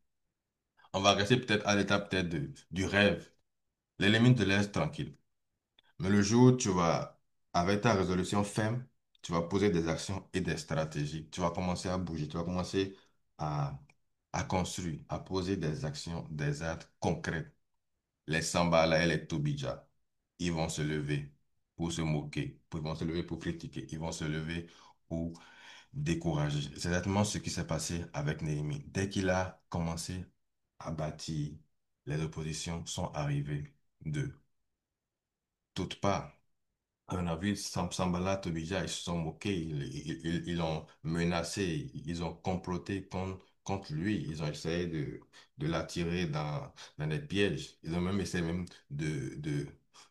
Speaker 4: on va rester peut-être à l'étape peut-être du rêve. L'ennemi te laisse tranquille. Mais le jour où tu vas, avec ta résolution ferme, tu vas poser des actions et des stratégies. Tu vas commencer à bouger, tu vas commencer à, à construire, à poser des actions, des actes concrets. Les Sambala et les Tobija, ils vont se lever pour se moquer, ils vont se lever pour critiquer, ils vont se lever pour décourager. C'est exactement ce qui s'est passé avec Néhémie. Dès qu'il a commencé à bâtir, les oppositions sont arrivées de toutes parts. On a vu Sambala, Tobija, ils se sont moqués, ils l'ont menacé, ils ont comploté contre lui, ils ont essayé de l'attirer dans des pièges, ils ont même essayé même de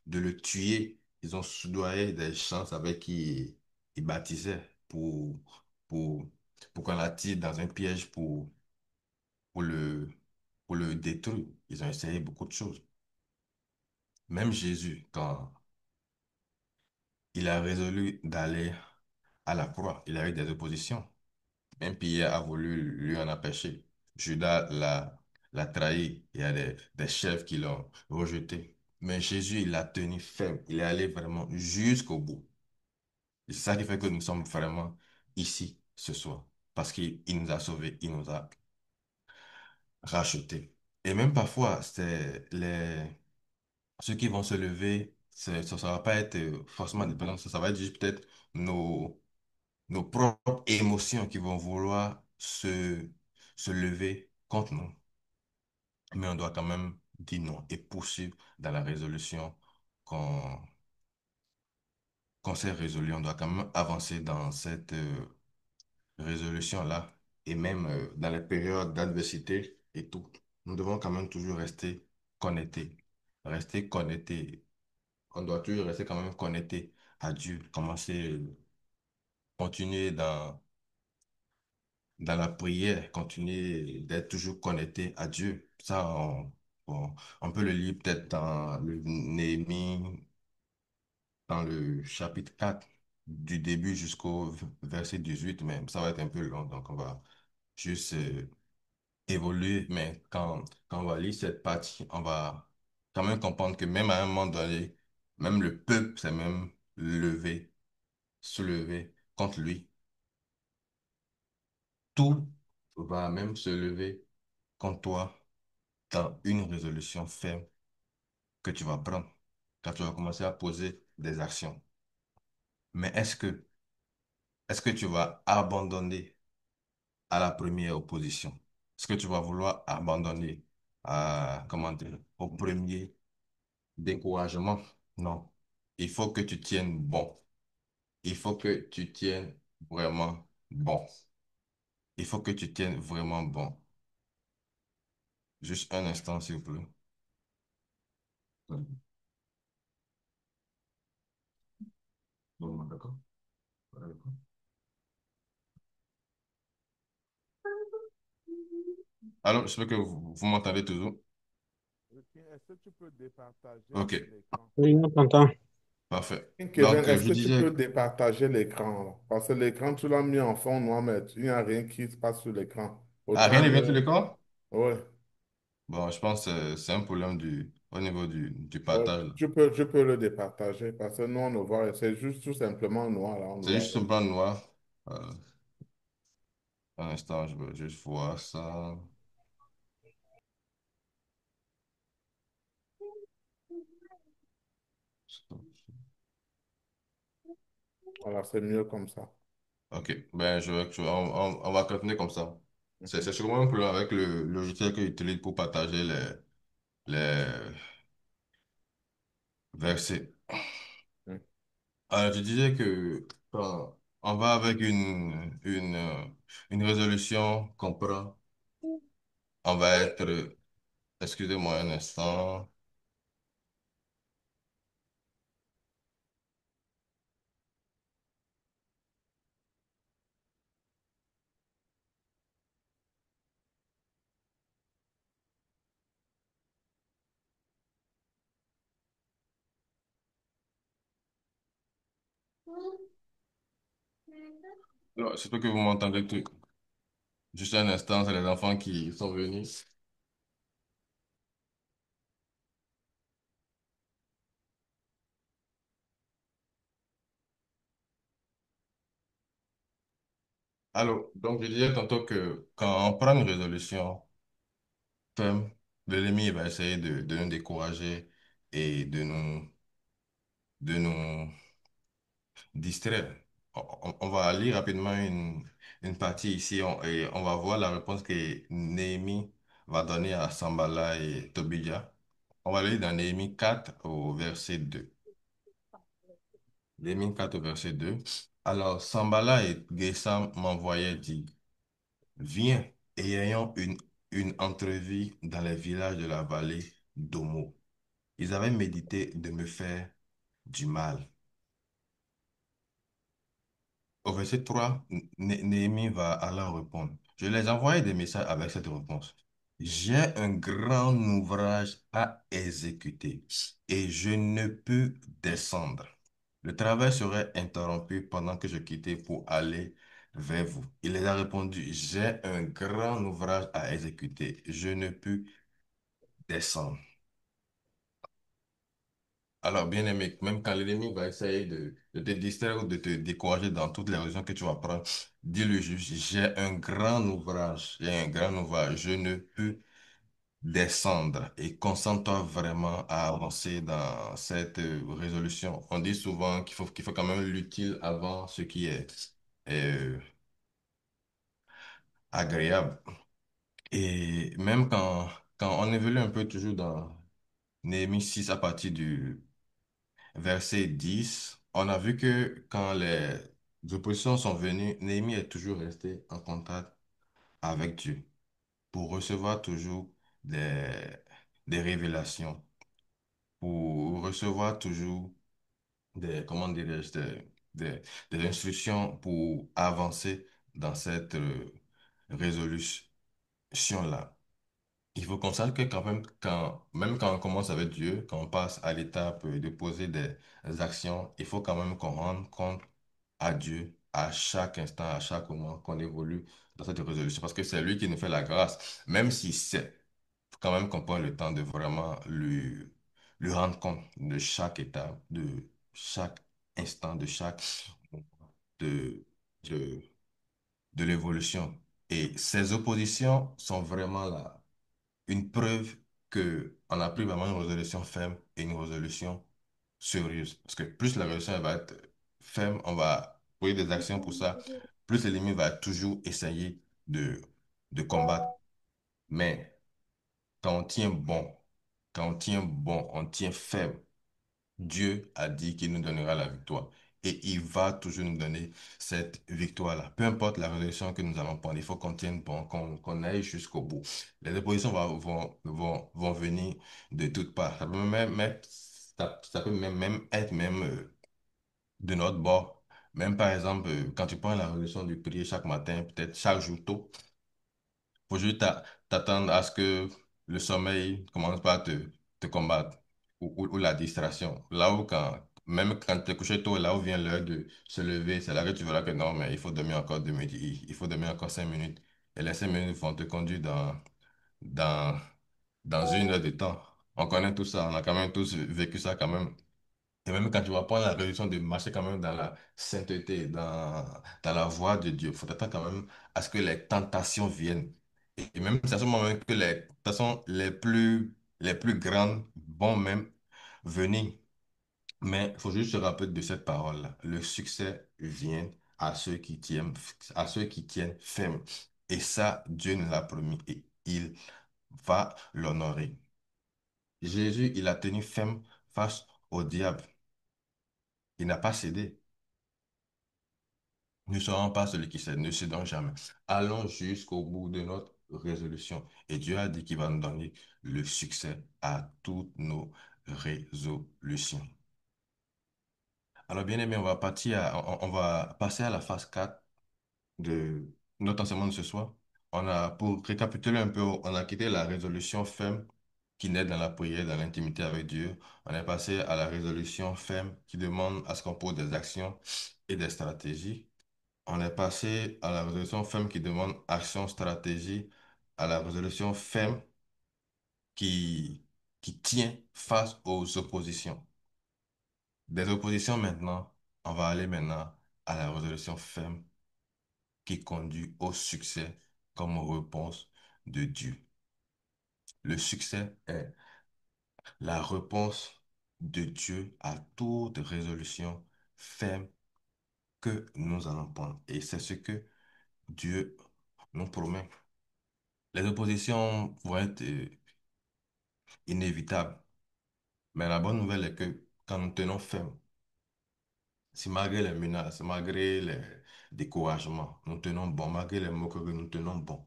Speaker 4: le tuer, ils ont soudoyé des chances avec qui ils bâtissaient pour, pour qu'on l'attire dans un piège pour le, pour le détruire. Ils ont essayé beaucoup de choses. Même Jésus, quand il a résolu d'aller à la croix. Il a eu des oppositions. Même Pierre a voulu lui en empêcher. Judas l'a trahi. Il y a des chefs qui l'ont rejeté. Mais Jésus, il a tenu ferme. Il est allé vraiment jusqu'au bout. Et c'est ça qui fait que nous sommes vraiment ici ce soir. Parce qu'il nous a sauvés, il nous a rachetés. Et même parfois, ceux qui vont se lever, ça va pas être forcément des personnes, ça va être juste peut-être nos propres émotions qui vont vouloir se lever contre nous. Mais on doit quand même dire non et poursuivre dans la résolution qu'on qu'on s'est résolu. On doit quand même avancer dans cette résolution-là et même dans les périodes d'adversité et tout. Nous devons quand même toujours rester connectés. Rester connectés. On doit toujours rester quand même connecté à Dieu. Commencer, continuer dans la prière, continuer d'être toujours connecté à Dieu. Ça, on peut le lire peut-être dans le Néhémie, dans le chapitre 4 du début jusqu'au verset 18, mais ça va être un peu long, donc on va juste évoluer. Mais quand on va lire cette partie, on va quand même comprendre que même à un moment donné, même le peuple s'est même levé, soulevé contre lui. Tout va même se lever contre toi dans une résolution ferme que tu vas prendre, quand tu vas commencer à poser des actions. Mais est-ce que tu vas abandonner à la première opposition? Est-ce que tu vas vouloir abandonner comment dire, au premier découragement? Non. Il faut que tu tiennes bon. Il faut que tu tiennes vraiment bon. Il faut que tu tiennes vraiment bon. Juste un instant, s'il vous plaît. Bon, d'accord. D'accord. Alors, j'espère que vous m'entendez toujours.
Speaker 2: Est-ce que tu peux départager
Speaker 4: OK,
Speaker 2: l'écran?
Speaker 1: Oui, on t'entend.
Speaker 4: parfait.
Speaker 2: Kevin,
Speaker 4: Donc,
Speaker 2: est-ce
Speaker 4: je
Speaker 2: que tu peux
Speaker 4: disais,
Speaker 2: départager l'écran là? Parce que l'écran, tu l'as mis en fond noir, mais il n'y a rien qui se passe sur l'écran.
Speaker 4: ah, rien
Speaker 2: Autant
Speaker 4: ne vient sur
Speaker 2: le...
Speaker 4: l'écran?
Speaker 2: Ouais,
Speaker 4: Bon, je pense que c'est un problème au niveau du
Speaker 2: ouais,
Speaker 4: partage, là.
Speaker 2: tu peux le départager parce que nous, on ne voit, c'est juste tout simplement noir là, on ne
Speaker 4: C'est
Speaker 2: voit
Speaker 4: juste
Speaker 2: rien.
Speaker 4: un blanc noir. Euh, un instant, je veux juste voir ça.
Speaker 2: Voilà, c'est mieux comme ça.
Speaker 4: OK, ben, on va continuer comme ça. C'est
Speaker 2: Mhm.
Speaker 4: sûrement un problème avec le logiciel que j'utilise pour partager les versets.
Speaker 2: Mhm.
Speaker 4: Alors, je disais que quand on va avec une résolution qu'on prend, on va être, excusez-moi un instant. Non, surtout que vous m'entendez tout. Juste un instant, c'est les enfants qui sont venus. Alors, donc je disais tantôt que quand on prend une résolution ferme, l'ennemi va essayer de nous décourager et de nous distraire. On va lire rapidement une partie ici et on va voir la réponse que Néhémie va donner à Sambala et Tobia. On va lire dans Néhémie 4 au verset 2. Néhémie 4 au verset 2. Alors Sambala et Gesam m'envoyaient dire, viens et ayons une entrevue dans les villages de la vallée d'Omo. Ils avaient médité de me faire du mal. Au verset 3, Néhémie va alors répondre. Je les envoie des messages avec cette réponse. J'ai un grand ouvrage à exécuter et je ne peux descendre. Le travail serait interrompu pendant que je quittais pour aller vers vous. Il les a répondu, j'ai un grand ouvrage à exécuter. Je ne peux descendre. Alors, bien aimé, même quand l'ennemi va essayer de te distraire ou de te décourager dans toutes les raisons que tu vas prendre, dis-lui juste, j'ai un grand ouvrage, je ne peux descendre et concentre-toi vraiment à avancer dans cette résolution. On dit souvent qu'il faut quand même l'utile avant ce qui est euh, agréable. Et même quand on évolue un peu toujours dans Néhémie 6 à partir du verset 10, on a vu que quand les oppositions sont venues, Néhémie est toujours resté en contact avec Dieu pour recevoir toujours des, des révélations, pour recevoir toujours comment dirais-je, des instructions pour avancer dans cette résolution-là. Il faut qu'on sache que quand même, même quand on commence avec Dieu, quand on passe à l'étape de poser des actions, il faut quand même qu'on rende compte à Dieu à chaque instant, à chaque moment qu'on évolue dans cette résolution. Parce que c'est lui qui nous fait la grâce, même si c'est quand même qu'on prend le temps de vraiment lui rendre compte de chaque étape, de chaque instant, de chaque moment de, de, de l'évolution. Et ces oppositions sont vraiment là une preuve que on a pris vraiment une résolution ferme et une résolution sérieuse. Parce que plus la résolution elle va être ferme, on va poser des actions pour ça, plus l'ennemi va toujours essayer de combattre. Mais quand on tient bon, quand on tient bon, on tient ferme, Dieu a dit qu'il nous donnera la victoire. Et il va toujours nous donner cette victoire-là. Peu importe la résolution que nous allons prendre, il faut qu'on tienne bon, qu'on aille jusqu'au bout. Les oppositions vont venir de toutes parts. Ça peut même être même de notre bord. Même par exemple, quand tu prends la résolution de prier chaque matin, peut-être chaque jour tôt, faut juste t'attendre à ce que le sommeil commence pas à te combattre ou la distraction. Là où même quand tu es couché tôt, là où vient l'heure de se lever, c'est là que tu verras que non, mais il faut dormir encore 2 minutes, il faut dormir encore 5 minutes. Et les 5 minutes vont te conduire dans, dans une heure de temps. On connaît tout ça, on a quand même tous vécu ça quand même. Et même quand tu vas prendre la résolution de marcher quand même dans la sainteté, dans la voie de Dieu, il faut t'attendre quand même à ce que les tentations viennent. Et même c'est à ce moment même que les tentations les plus grandes vont même venir. Mais il faut juste se rappeler de cette parole-là. Le succès vient à ceux qui tiennent ferme. Et ça, Dieu nous l'a promis et il va l'honorer. Jésus, il a tenu ferme face au diable. Il n'a pas cédé. Ne serons pas celui qui cède, ne cédons jamais. Allons jusqu'au bout de notre résolution. Et Dieu a dit qu'il va nous donner le succès à toutes nos résolutions. Alors, bien aimé, on va passer à la phase 4 de notre enseignement de ce soir. Pour récapituler un peu, on a quitté la résolution ferme qui naît dans la prière, dans l'intimité avec Dieu. On est passé à la résolution ferme qui demande à ce qu'on pose des actions et des stratégies. On est passé à la résolution ferme qui demande action, stratégie, à la résolution ferme qui, qui tient face aux oppositions. Des oppositions maintenant, on va aller maintenant à la résolution ferme qui conduit au succès comme réponse de Dieu. Le succès est la réponse de Dieu à toute résolution ferme que nous allons prendre. Et c'est ce que Dieu nous promet. Les oppositions vont être inévitables. Mais la bonne nouvelle est que quand nous tenons ferme, si malgré les menaces, malgré les découragements, nous tenons bon, malgré les moqueries, nous tenons bon.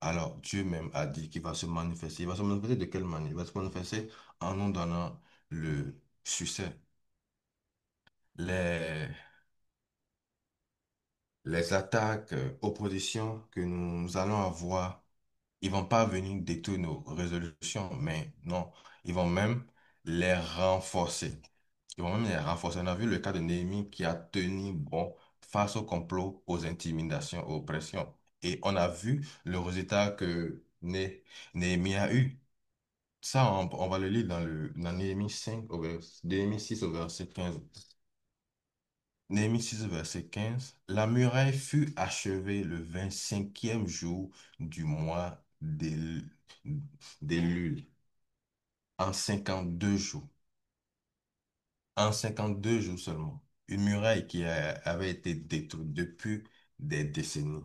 Speaker 4: Alors, Dieu même a dit qu'il va se manifester. Il va se manifester de quelle manière? Il va se manifester en nous donnant le succès. Les, les attaques, oppositions que nous allons avoir, ils vont pas venir détruire nos résolutions, mais non, ils vont même les renforcer. Ils vont même les renforcer. On a vu le cas de Néhémie qui a tenu bon face au complot, aux intimidations, aux pressions. Et on a vu le résultat que Néhémie a eu. Ça, on va le lire dans Néhémie 5 Néhémie 6 au verset 15. Néhémie 6 verset 15. La muraille fut achevée le 25e jour du mois d'Élul, en 52 jours. En 52 jours seulement. Une muraille avait été détruite depuis des décennies.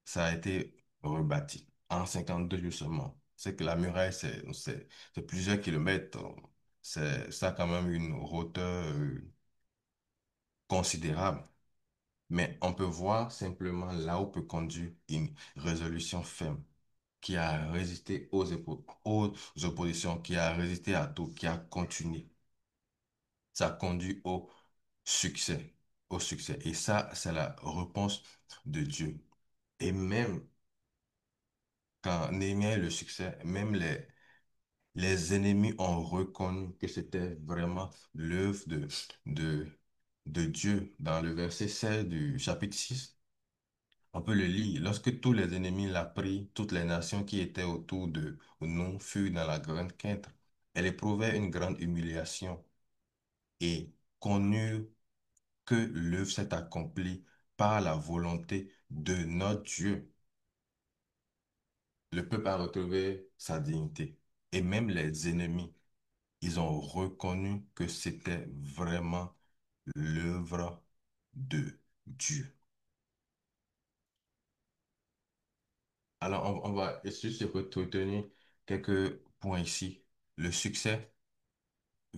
Speaker 4: Ça a été rebâti en 52 jours seulement. C'est que la muraille, c'est plusieurs kilomètres. Ça a quand même une hauteur considérable. Mais on peut voir simplement là où peut conduire une résolution ferme qui a résisté aux oppositions, qui a résisté à tout, qui a continué. Ça conduit au succès, au succès. Et ça, c'est la réponse de Dieu. Et même quand Néhémie a eu le succès, même les ennemis ont reconnu que c'était vraiment l'œuvre de, de Dieu. Dans le verset 16 du chapitre 6, on peut le lire. Lorsque tous les ennemis l'apprirent, toutes les nations qui étaient autour de nous furent dans la grande crainte. Elle éprouvait une grande humiliation et connurent que l'œuvre s'est accomplie par la volonté de notre Dieu. Le peuple a retrouvé sa dignité. Et même les ennemis, ils ont reconnu que c'était vraiment l'œuvre de Dieu. Alors, on va essayer de se retenir quelques points ici. Le succès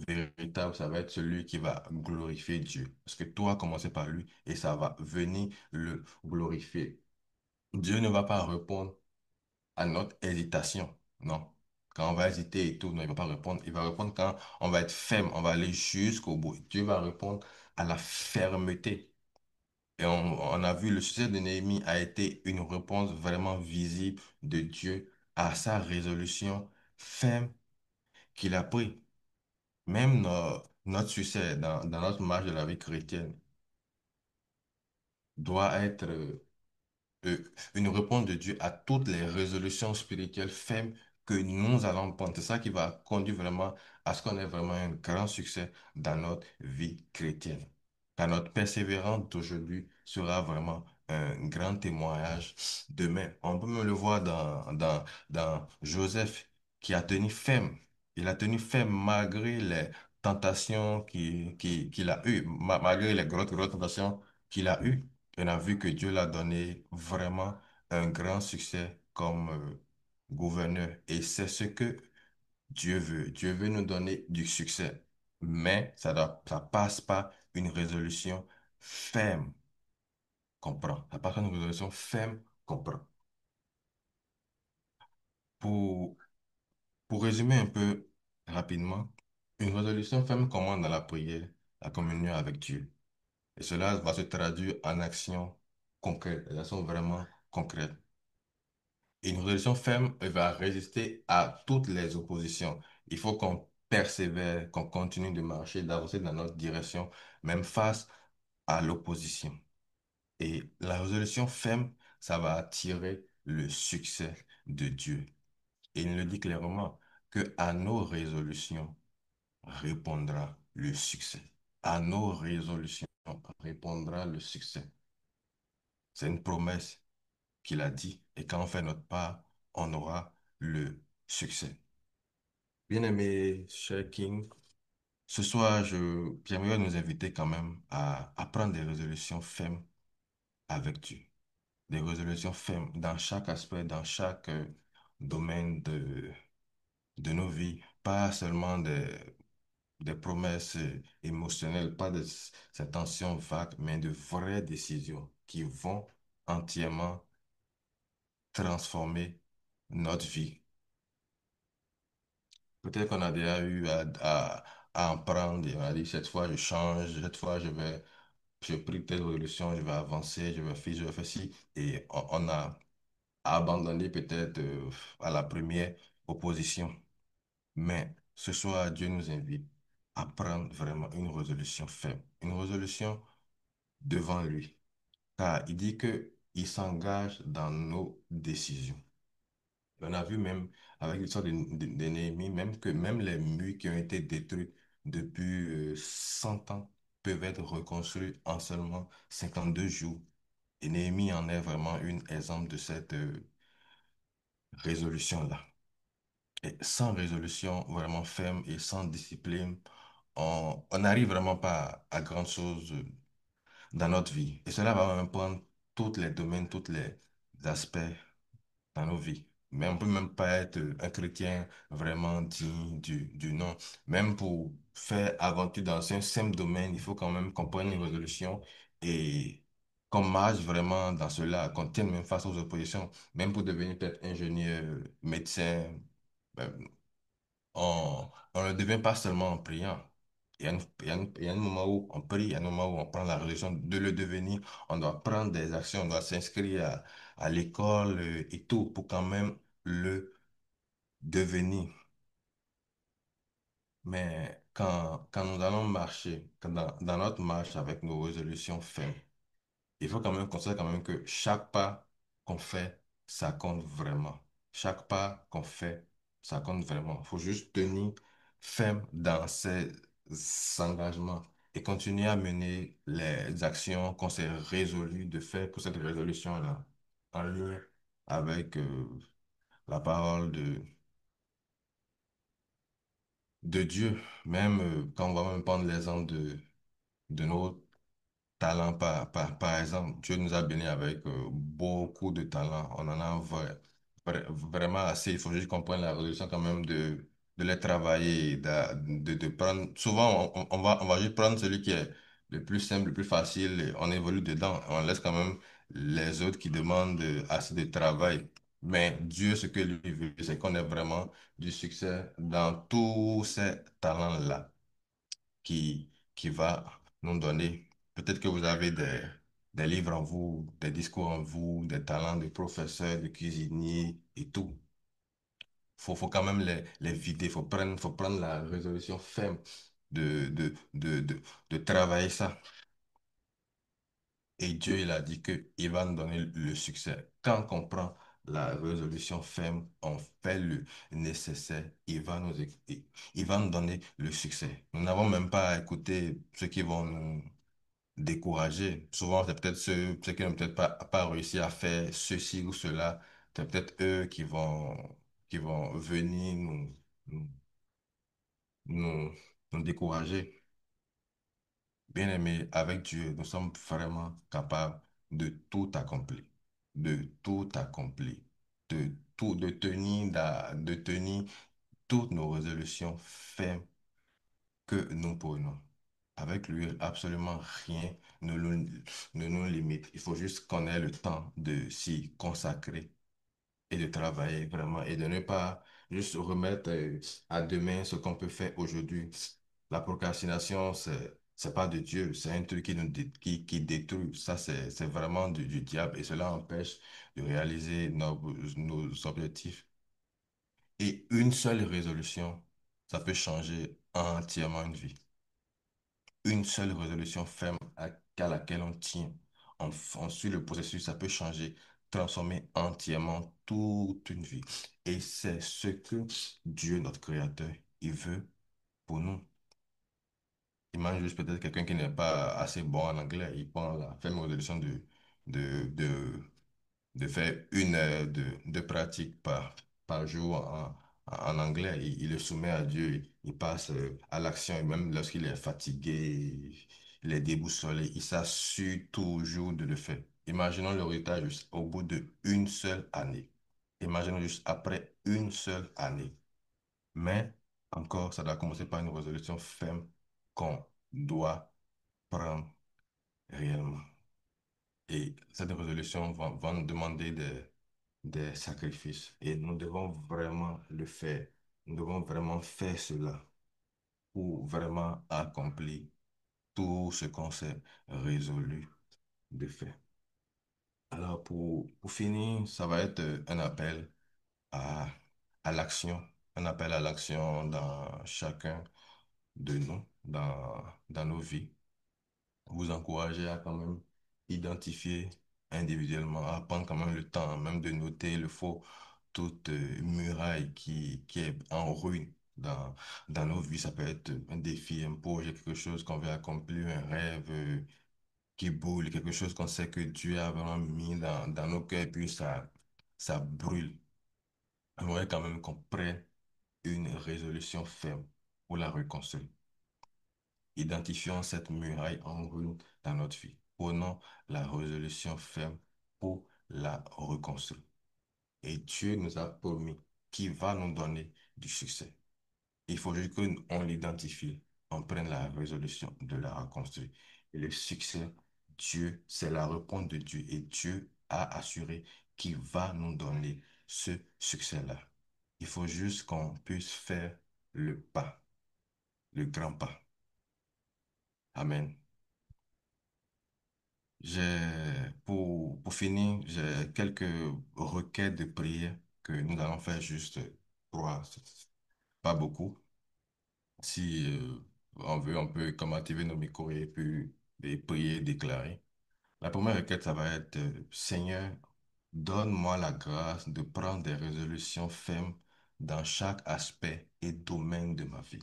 Speaker 4: véritable, ça va être celui qui va glorifier Dieu. Parce que toi, commencé par lui et ça va venir le glorifier. Dieu ne va pas répondre à notre hésitation. Non. Quand on va hésiter et tout, non, il va pas répondre. Il va répondre quand on va être ferme, on va aller jusqu'au bout. Dieu va répondre à la fermeté. Et on a vu le succès de Néhémie a été une réponse vraiment visible de Dieu à sa résolution ferme qu'il a prise. Même notre succès dans notre marche de la vie chrétienne doit être une réponse de Dieu à toutes les résolutions spirituelles fermes que nous allons prendre. C'est ça qui va conduire vraiment à ce qu'on ait vraiment un grand succès dans notre vie chrétienne. Car notre persévérance d'aujourd'hui sera vraiment un grand témoignage demain. On peut me le voir dans Joseph qui a tenu ferme. Il a tenu ferme malgré les tentations qu'il a eues, malgré les grosses tentations qu'il a eues. On a vu que Dieu l'a donné vraiment un grand succès comme gouverneur. Et c'est ce que Dieu veut. Dieu veut nous donner du succès. mais ça passe par une résolution ferme, comprend. Ça passe par une résolution ferme, comprend. Pour, pour résumer un peu rapidement, une résolution ferme commande dans la prière, la communion avec Dieu. Et cela va se traduire en actions concrètes, des actions vraiment concrètes. Et une résolution ferme elle va résister à toutes les oppositions. Il faut qu'on persévère, qu'on continue de marcher, d'avancer dans notre direction, même face à l'opposition. Et la résolution ferme, ça va attirer le succès de Dieu. Et il le dit clairement que à nos résolutions répondra le succès. À nos résolutions répondra le succès. C'est une promesse qu'il a dit. Et quand on fait notre part, on aura le succès. Bien-aimé, cher King, ce soir, j'aimerais nous inviter quand même à prendre des résolutions fermes avec Dieu. Des résolutions fermes dans chaque aspect, dans chaque domaine de nos vies. Pas seulement des promesses émotionnelles, pas des intentions vagues, mais de vraies décisions qui vont entièrement transformer notre vie. Peut-être qu'on a déjà eu à en prendre et on a dit cette fois je change, cette fois je pris telle résolution, je vais avancer, je vais faire ci. Et on a abandonné peut-être à la première opposition. Mais ce soir, Dieu nous invite à prendre vraiment une résolution ferme, une résolution devant lui. Car il dit que il s'engage dans nos décisions. On a vu même avec l'histoire de Néhémie, même que même les murs qui ont été détruits depuis 100 ans peuvent être reconstruits en seulement 52 jours. Et Néhémie en est vraiment une exemple de cette résolution-là. Et sans résolution vraiment ferme et sans discipline, on n'arrive vraiment pas à grand chose dans notre vie. Et cela va même prendre tous les domaines, tous les aspects dans nos vies. Mais on peut même pas être un chrétien vraiment digne du nom. Même pour faire aventure dans un simple domaine, il faut quand même qu'on prenne une résolution et qu'on marche vraiment dans cela, qu'on tienne même face aux oppositions. Même pour devenir peut-être ingénieur, médecin, ben, on ne devient pas seulement en priant. Il y a un moment où on prie, il y a un moment où on prend la résolution de le devenir. On doit prendre des actions, on doit s'inscrire à l'école et tout pour quand même le devenir. Mais quand nous allons marcher, dans notre marche avec nos résolutions fermes, il faut quand même considérer quand même que chaque pas qu'on fait, ça compte vraiment. Chaque pas qu'on fait, ça compte vraiment. Il faut juste tenir ferme dans ces engagements et continuer à mener les actions qu'on s'est résolu de faire pour cette résolution-là, en lien avec la parole de Dieu. Même quand on va même prendre l'exemple de nos talent par exemple. Dieu nous a bénis avec beaucoup de talents. On en a vraiment assez. Il faut juste qu'on prenne la résolution quand même de les travailler, de prendre. Souvent, on va juste prendre celui qui est le plus simple, le plus facile, et on évolue dedans. On laisse quand même les autres qui demandent assez de travail. Mais Dieu, ce que lui veut, c'est qu'on ait vraiment du succès dans tous ces talents-là qui va nous donner. Peut-être que vous avez des livres en vous, des discours en vous, des talents de professeur, de cuisinier et tout. Faut quand même les vider. Faut prendre la résolution ferme de travailler ça. Et Dieu, il a dit qu'il va nous donner le succès. Quand on prend la résolution ferme, on fait le nécessaire, il va nous donner le succès. Nous n'avons même pas à écouter ceux qui vont nous décourager. Souvent, c'est peut-être ceux qui n'ont peut-être pas réussi à faire ceci ou cela. C'est peut-être eux qui vont venir nous, nous, nous décourager. Bien aimé, avec Dieu, nous sommes vraiment capables de tout accomplir. De tout accomplir. De tenir toutes nos résolutions fermes que nous prenons. Avec lui, absolument rien ne nous limite. Il faut juste qu'on ait le temps de s'y consacrer et de travailler vraiment et de ne pas juste remettre à demain ce qu'on peut faire aujourd'hui. La procrastination, c'est pas de Dieu, c'est un truc qui détruit. Ça, c'est vraiment du diable et cela empêche de réaliser nos objectifs. Et une seule résolution, ça peut changer entièrement une vie. Une seule résolution ferme à laquelle on tient. On suit le processus, ça peut changer, transformer entièrement toute une vie. Et c'est ce que Dieu, notre Créateur, il veut pour nous. Imagine juste peut-être quelqu'un qui n'est pas assez bon en anglais, il prend la ferme résolution de, de, de faire 1 heure de pratique par jour en anglais. Il le soumet à Dieu, il passe à l'action et même lorsqu'il est fatigué, il est déboussolé, il s'assure toujours de le faire. Imaginons le résultat juste au bout de une seule année. Imaginons juste après une seule année. Mais encore, ça doit commencer par une résolution ferme qu'on doit prendre réellement. Et cette résolution va nous demander des sacrifices. Et nous devons vraiment le faire. Nous devons vraiment faire cela pour vraiment accomplir tout ce qu'on s'est résolu de faire. Alors, pour finir, ça va être un appel à, à l'action. Un appel à l'action dans chacun de nous, dans nos vies. Vous encourager à quand même identifier individuellement, à prendre quand même le temps, même de noter le faux, toute muraille qui est en ruine dans nos vies. Ça peut être un défi, un projet, quelque chose qu'on veut accomplir, un rêve qui brûle, quelque chose qu'on sait que Dieu a vraiment mis dans nos cœurs, et puis ça brûle. On voudrait quand même qu'on prenne une résolution ferme pour la reconstruire. Identifions cette muraille en ruine dans notre vie. Prenons la résolution ferme pour la reconstruire. Et Dieu nous a promis qu'il va nous donner du succès. Il faut juste qu'on l'identifie, on prenne la résolution de la reconstruire. Et le succès, Dieu, c'est la réponse de Dieu. Et Dieu a assuré qu'il va nous donner ce succès-là. Il faut juste qu'on puisse faire le pas, le grand pas. Amen. Pour finir, j'ai quelques requêtes de prière que nous allons faire juste 3, pas beaucoup. Si on veut, on peut comme activer nos micros et puis et prier, déclarer. La première requête, ça va être Seigneur, donne-moi la grâce de prendre des résolutions fermes dans chaque aspect et domaine de ma vie.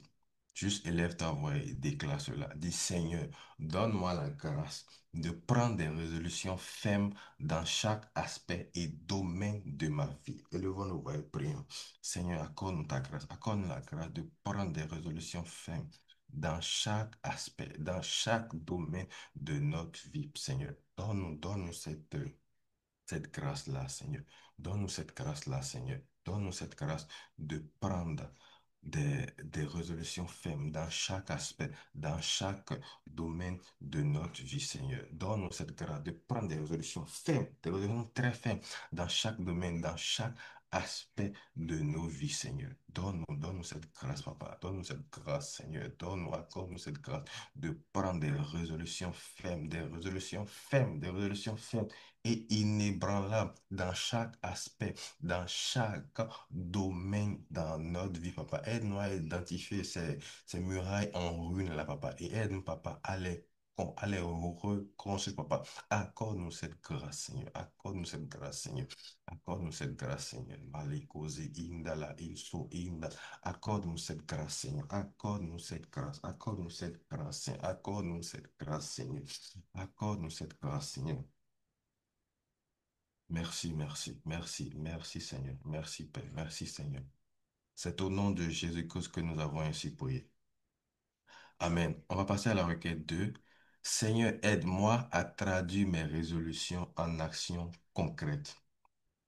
Speaker 4: Juste élève ta voix et déclare cela. Dis Seigneur, donne-moi la grâce de prendre des résolutions fermes dans chaque aspect et domaine de ma vie. Élevons nos voix et prions. Seigneur, accorde-nous ta grâce. Accorde-nous la grâce de prendre des résolutions fermes dans chaque aspect, dans chaque domaine de notre vie, Seigneur. Donne-nous cette grâce-là, Seigneur. Donne-nous cette grâce-là, Seigneur. Donne-nous cette grâce de prendre des résolutions fermes dans chaque aspect, dans chaque domaine de notre vie, Seigneur. Donne-nous cette grâce de prendre des résolutions fermes, des résolutions très fermes dans chaque domaine, dans chaque aspect de nos vies, Seigneur. Donne-nous cette grâce, Papa. Donne-nous cette grâce, Seigneur. Donne-nous, accorde-nous cette grâce de prendre des résolutions fermes, des résolutions fermes, des résolutions fermes et inébranlable dans chaque aspect, dans chaque domaine dans notre vie, papa. Aide-nous à identifier ces murailles en ruine, là, papa. Et aide-nous, papa, à les reconstruire, papa. Accorde-nous cette grâce, Seigneur. Accorde-nous cette grâce, Seigneur. Accorde-nous cette grâce, Seigneur. Malikoze indala ilso inda. Accorde-nous cette grâce, Seigneur. Accorde-nous cette grâce. Accorde-nous cette grâce, Seigneur. Accorde-nous cette grâce, Seigneur. Accorde-nous cette grâce, Seigneur. Merci, merci, merci, merci Seigneur. Merci Père, merci Seigneur. C'est au nom de Jésus-Christ que nous avons ainsi prié. Amen. On va passer à la requête 2. Seigneur, aide-moi à traduire mes résolutions en actions concrètes.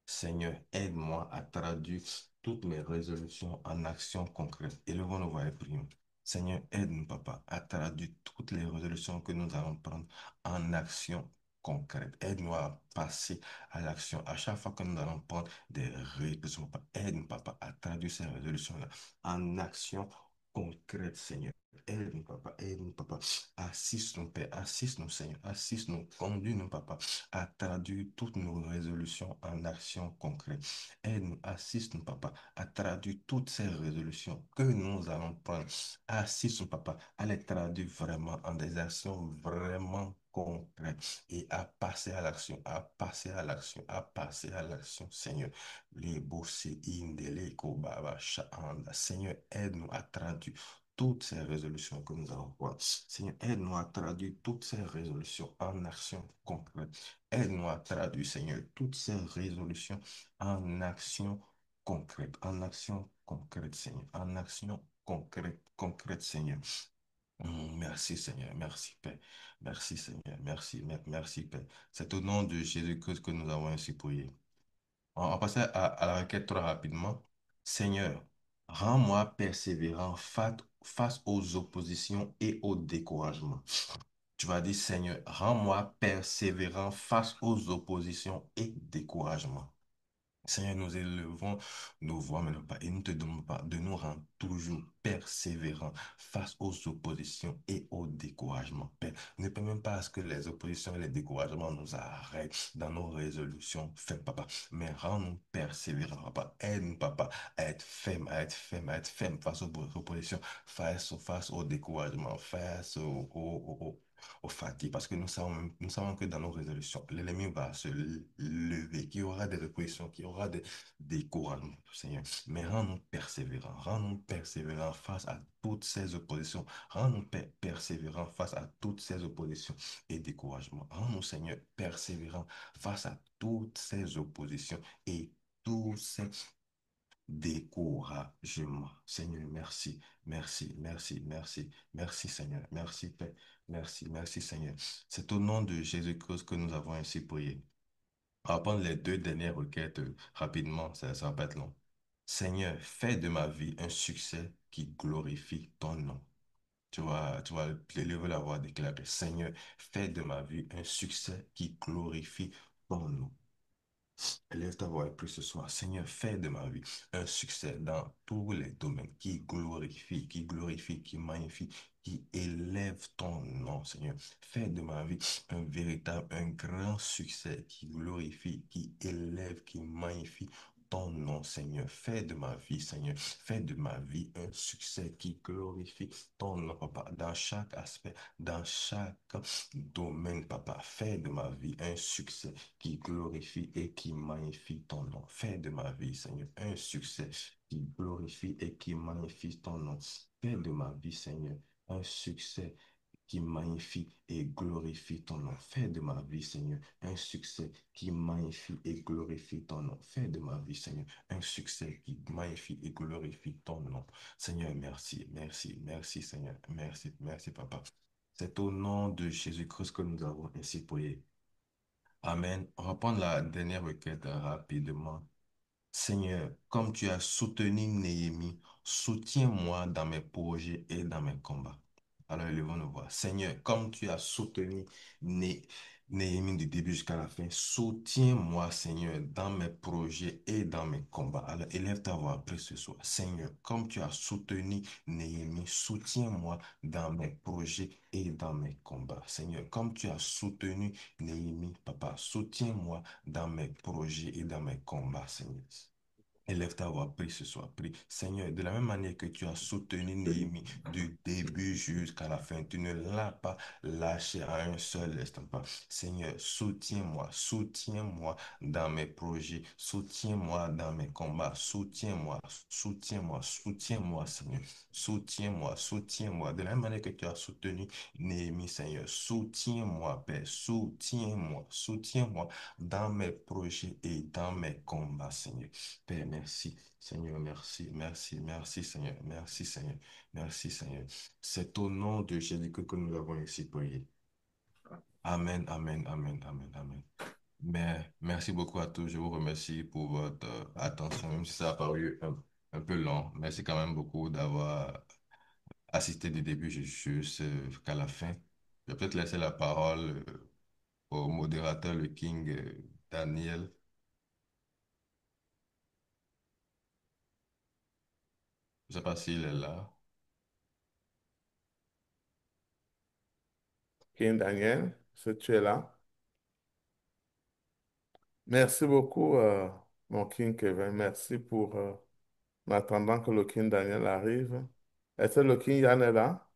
Speaker 4: Seigneur, aide-moi à traduire toutes mes résolutions en actions concrètes. Élevons nos voix et prions. Seigneur, aide-nous, papa, à traduire toutes les résolutions que nous allons prendre en action concrète. Aide-nous à passer à l'action. À chaque fois que nous allons prendre des résolutions, papa, aide-nous, papa, à traduire ces résolutions-là en action concrète, Seigneur. Aide-nous, papa, aide-nous, papa. Assiste-nous, Père, assiste-nous, Seigneur, assiste-nous, conduis-nous, papa, à traduire toutes nos résolutions en action concrète. Aide-nous, assiste-nous, papa, à traduire toutes ces résolutions que nous allons prendre. Assiste-nous, papa, à les traduire vraiment en des actions vraiment concrètes et à passer à l'action, à passer à l'action, à passer à l'action, Seigneur. Les bossés, indélé, kobaba, shaanda. Seigneur, aide-nous à traduire toutes ces résolutions que nous allons prendre. Seigneur, aide-nous à traduire toutes ces résolutions en action concrète. Aide-nous à traduire, Seigneur, toutes ces résolutions en action concrète, en action concrète, Seigneur, en action concrète, concrète, Seigneur. Merci, Seigneur, merci, Père. Merci, Seigneur, merci, merci, Père. C'est au nom de Jésus-Christ que nous avons ainsi prié. On passe à la requête très rapidement. Seigneur, rends-moi persévérant face aux oppositions et aux découragements. Tu vas dire, Seigneur, rends-moi persévérant face aux oppositions et découragements. Seigneur, nous élevons nos voix maintenant, pas, et nous te demandons pas de nous rendre toujours persévérants face aux oppositions et aux découragements. Père, ne permets pas à ce que les oppositions et les découragements nous arrêtent dans nos résolutions faites, papa. Mais rends-nous persévérants, papa. Aide-nous, papa, à être ferme, à être ferme, à être ferme face aux oppositions, face aux découragements, face aux fatigues, parce que nous savons que dans nos résolutions, l'ennemi va se lever, qu'il y aura des oppositions, qu'il y aura des couronnes, Seigneur. Mais rends-nous persévérants face à toutes ces oppositions, rends-nous persévérants face à toutes ces oppositions et découragements. Rends-nous, Seigneur, persévérants face à toutes ces oppositions et tous ces découragement. Seigneur, merci, merci, merci, merci, merci Seigneur, merci Père, merci, merci Seigneur. C'est au nom de Jésus-Christ que nous avons ainsi prié. On va prendre les deux dernières requêtes rapidement, ça va pas être long. Seigneur, fais de ma vie un succès qui glorifie ton nom. Tu vois, le veut l'avoir déclaré. Seigneur, fais de ma vie un succès qui glorifie ton nom. Élève ta voix et prie ce soir. Seigneur, fais de ma vie un succès dans tous les domaines qui glorifie, qui magnifie, qui élève ton nom, Seigneur. Fais de ma vie un grand succès qui glorifie, qui élève, qui magnifie ton nom, Seigneur. Fais de ma vie, Seigneur. Fais de ma vie un succès qui glorifie ton nom, Papa, dans chaque aspect, dans chaque domaine, Papa. Fais de ma vie un succès qui glorifie et qui magnifie ton nom. Fais de ma vie, Seigneur, un succès qui glorifie et qui magnifie ton nom. Fais de ma vie, Seigneur, un succès qui magnifie et glorifie ton nom. Fais de ma vie, Seigneur, un succès qui magnifie et glorifie ton nom. Fais de ma vie, Seigneur, un succès qui magnifie et glorifie ton nom. Seigneur, merci, merci, merci, Seigneur. Merci, merci, Papa. C'est au nom de Jésus-Christ que nous avons ainsi prié. Amen. On va prendre la dernière requête rapidement. Seigneur, comme tu as soutenu Néhémie, soutiens-moi dans mes projets et dans mes combats. Alors, élevons nos voix. Seigneur, comme tu as soutenu Néhémie du début jusqu'à la fin, soutiens-moi, Seigneur, dans mes projets et dans mes combats. Alors, élève ta voix après ce soir. Seigneur, comme tu as soutenu Néhémie, soutiens-moi dans mes projets et dans mes combats. Seigneur, comme tu as soutenu Néhémie, Papa, soutiens-moi dans mes projets et dans mes combats, Seigneur. Élève ta voix, prie ce soir, prie. Seigneur, de la même manière que tu as soutenu Néhémie du début jusqu'à la fin, tu ne l'as pas lâché à un seul instant. Pas. Seigneur, soutiens-moi, soutiens-moi dans mes projets, soutiens-moi dans mes combats, soutiens-moi, soutiens-moi, soutiens-moi, Seigneur, soutiens-moi, soutiens-moi. De la même manière que tu as soutenu Néhémie, Seigneur, soutiens-moi, Père, soutiens-moi, soutiens-moi dans mes projets et dans mes combats, Seigneur. Père, merci. Seigneur, merci, merci, merci, Seigneur, merci, Seigneur, merci, Seigneur. C'est au nom de Jésus que nous avons ici prié. Amen, amen, amen, amen, amen. Mais merci beaucoup à tous. Je vous remercie pour votre attention, même si ça a paru un peu long. Merci quand même beaucoup d'avoir assisté du début jusqu'à la fin. Je vais peut-être laisser la parole au modérateur, le King Daniel. Je ne sais pas s'il est là.
Speaker 2: King Daniel, est-ce que tu es là? Merci beaucoup, mon King Kevin. Merci pour, en attendant que le King Daniel arrive. Est-ce que le King Yann est là?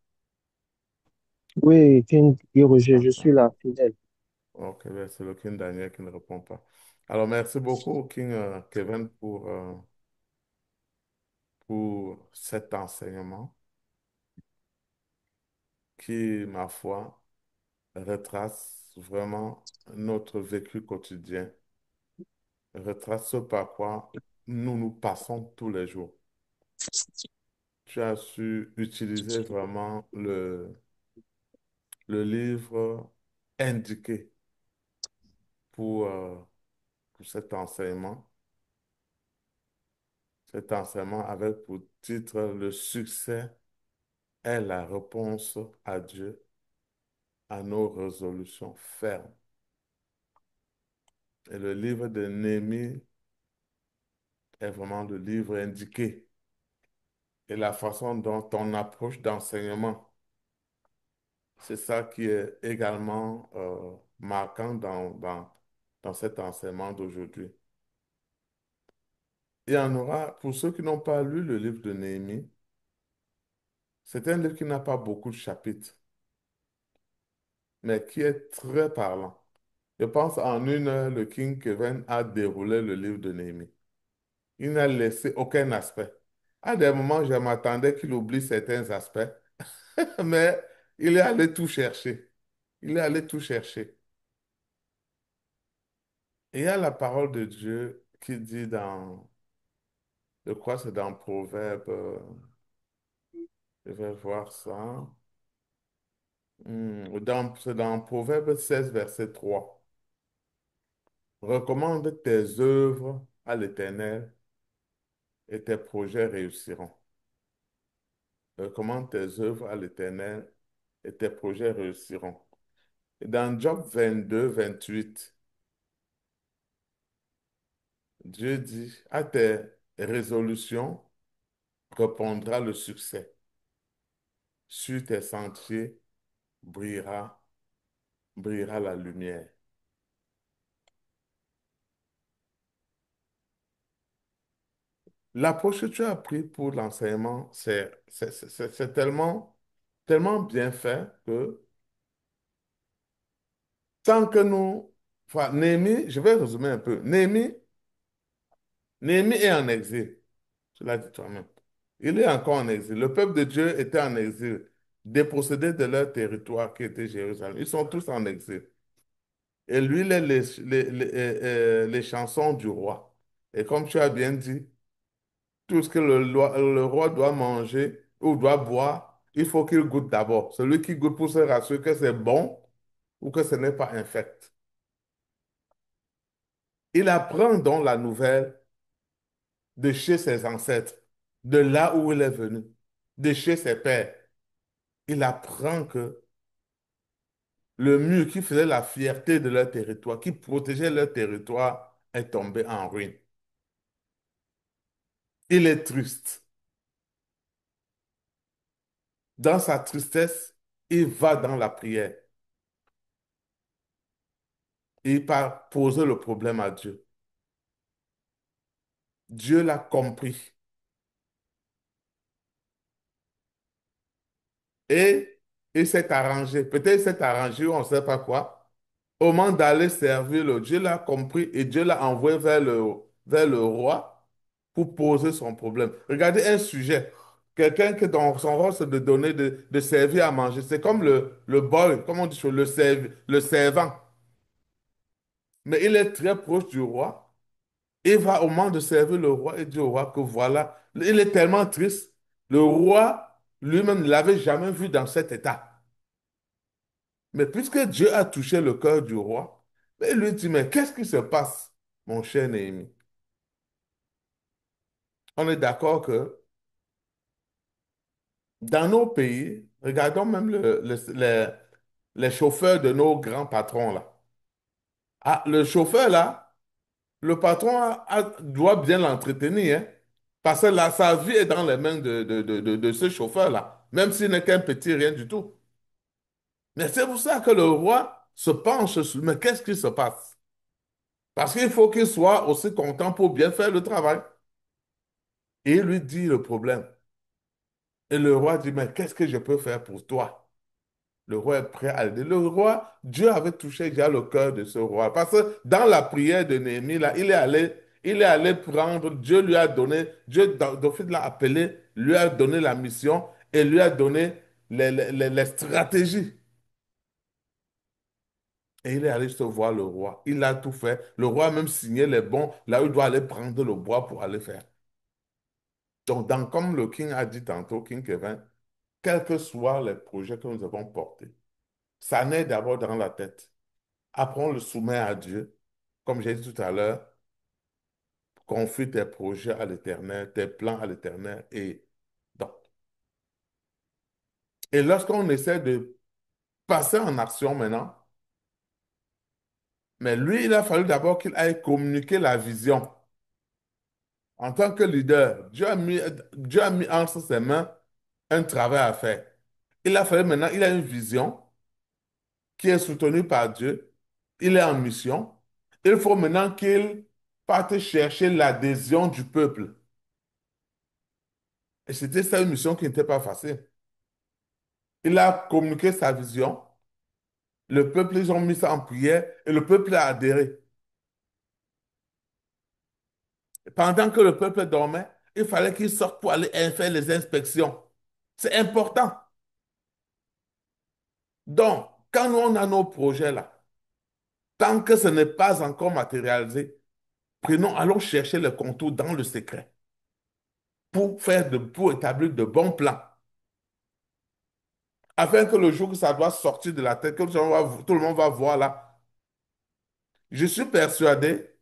Speaker 5: Oui, King et Roger, je suis
Speaker 2: D'accord.
Speaker 5: là, fidèle.
Speaker 2: Ok, ben, c'est le King Daniel qui ne répond pas. Alors, merci beaucoup, King Kevin, pour cet enseignement qui, ma foi, retrace vraiment notre vécu quotidien, retrace ce par quoi nous nous passons tous les jours. Tu as su utiliser vraiment le livre indiqué pour, euh, pour cet enseignement avec pour titre Le succès est la réponse à Dieu à nos résolutions fermes. Et le livre de Néhémie est vraiment le livre indiqué. Et la façon dont on approche d'enseignement, c'est ça qui est également marquant dans cet enseignement d'aujourd'hui. Il y en aura, pour ceux qui n'ont pas lu le livre de Néhémie, c'est un livre qui n'a pas beaucoup de chapitres, mais qui est très parlant. Je pense en une heure, le King Kevin a déroulé le livre de Néhémie. Il n'a laissé aucun aspect. À des moments, je m'attendais qu'il oublie certains aspects, mais il est allé tout chercher. Il est allé tout chercher. Et il y a la parole de Dieu qui dit je crois que c'est dans Proverbe, je vais voir ça. C'est dans Proverbe 16 verset 3. Recommande tes œuvres à l'Éternel et tes projets réussiront. Recommande tes œuvres à l'Éternel et tes projets réussiront. Et dans Job 22 28, Dieu dit, à tes résolutions répondra le succès. Sur tes sentiers brillera, brillera la lumière. L'approche que tu as prise pour l'enseignement, c'est tellement, tellement bien fait que tant que nous... Enfin, Néhémie, je vais résumer un peu. Néhémie est en exil. Tu l'as dit toi-même. Il est encore en exil. Le peuple de Dieu était en exil, dépossédé de leur territoire qui était Jérusalem. Ils sont tous en exil. Et lui, les chansons du roi. Et comme tu as bien dit, tout ce que le roi doit manger ou doit boire, il faut qu'il goûte d'abord. Celui qui goûte pour se rassurer que c'est bon ou que ce n'est pas infect. Il apprend donc la nouvelle de chez ses ancêtres, de là où il est venu, de chez ses pères. Il apprend que le mur qui faisait la fierté de leur territoire, qui protégeait leur territoire, est tombé en ruine. Il est triste. Dans sa tristesse, il va dans la prière. Il part poser le problème à Dieu. Dieu l'a compris. Et il s'est arrangé. Peut-être il s'est arrangé, on ne sait pas quoi. Au moment d'aller servir le Dieu l'a compris et Dieu l'a envoyé vers le roi pour poser son problème. Regardez un sujet. Quelqu'un qui dans son rôle, c'est de donner, de servir à manger. C'est comme le boy, comme on dit, le servant. Mais il est très proche du roi. Il va au moment de servir le roi et dit au roi que voilà, il est tellement triste. Le roi lui-même ne l'avait jamais vu dans cet état. Mais puisque Dieu a touché le cœur du roi, il lui dit, mais qu'est-ce qui se passe, mon cher Néhémie? On est d'accord que Dans nos pays, regardons même les chauffeurs de nos grands patrons là. Ah, le chauffeur là, le patron doit bien l'entretenir, hein, parce que là, sa vie est dans les mains de ce chauffeur là, même s'il n'est qu'un petit rien du tout. Mais c'est pour ça que le roi se penche sur. Mais qu'est-ce qui se passe? Parce qu'il faut qu'il soit aussi content pour bien faire le travail. Et il lui dit le problème. Et le roi dit, mais qu'est-ce que je peux faire pour toi? Le roi est prêt à l'aider. Le roi, Dieu avait touché déjà le cœur de ce roi. Parce que dans la prière de Néhémie, là, il est allé prendre, Dieu lui a donné, Dieu d'office l'a appelé, lui a donné la mission et lui a donné les stratégies. Et il est allé se voir le roi. Il a tout fait. Le roi a même signé les bons. Là où il doit aller prendre le bois pour aller faire. Donc, comme le King a dit tantôt, King Kevin, quels que soient les projets que nous avons portés, ça naît d'abord dans la tête. Après, on le soumet à Dieu. Comme j'ai dit tout à l'heure, confie tes projets à l'Éternel, tes plans à l'Éternel. Donc, et lorsqu'on essaie de passer en action maintenant, mais lui, il a fallu d'abord qu'il aille communiquer la vision. En tant que leader, Dieu a mis entre ses mains un travail à faire. Il a fallu maintenant, il a une vision qui est soutenue par Dieu. Il est en mission. Il faut maintenant qu'il parte chercher l'adhésion du peuple. Et c'était ça une mission qui n'était pas facile. Il a communiqué sa vision. Le peuple, ils ont mis ça en prière et le peuple a adhéré. Pendant que le peuple dormait, il fallait qu'il sorte pour aller faire les inspections. C'est important. Donc, quand nous, on a nos projets là, tant que ce n'est pas encore matérialisé, allons chercher les contours dans le secret pour établir de bons plans, afin que le jour que ça doit sortir de la tête, que tout le monde va voir là. Je suis persuadé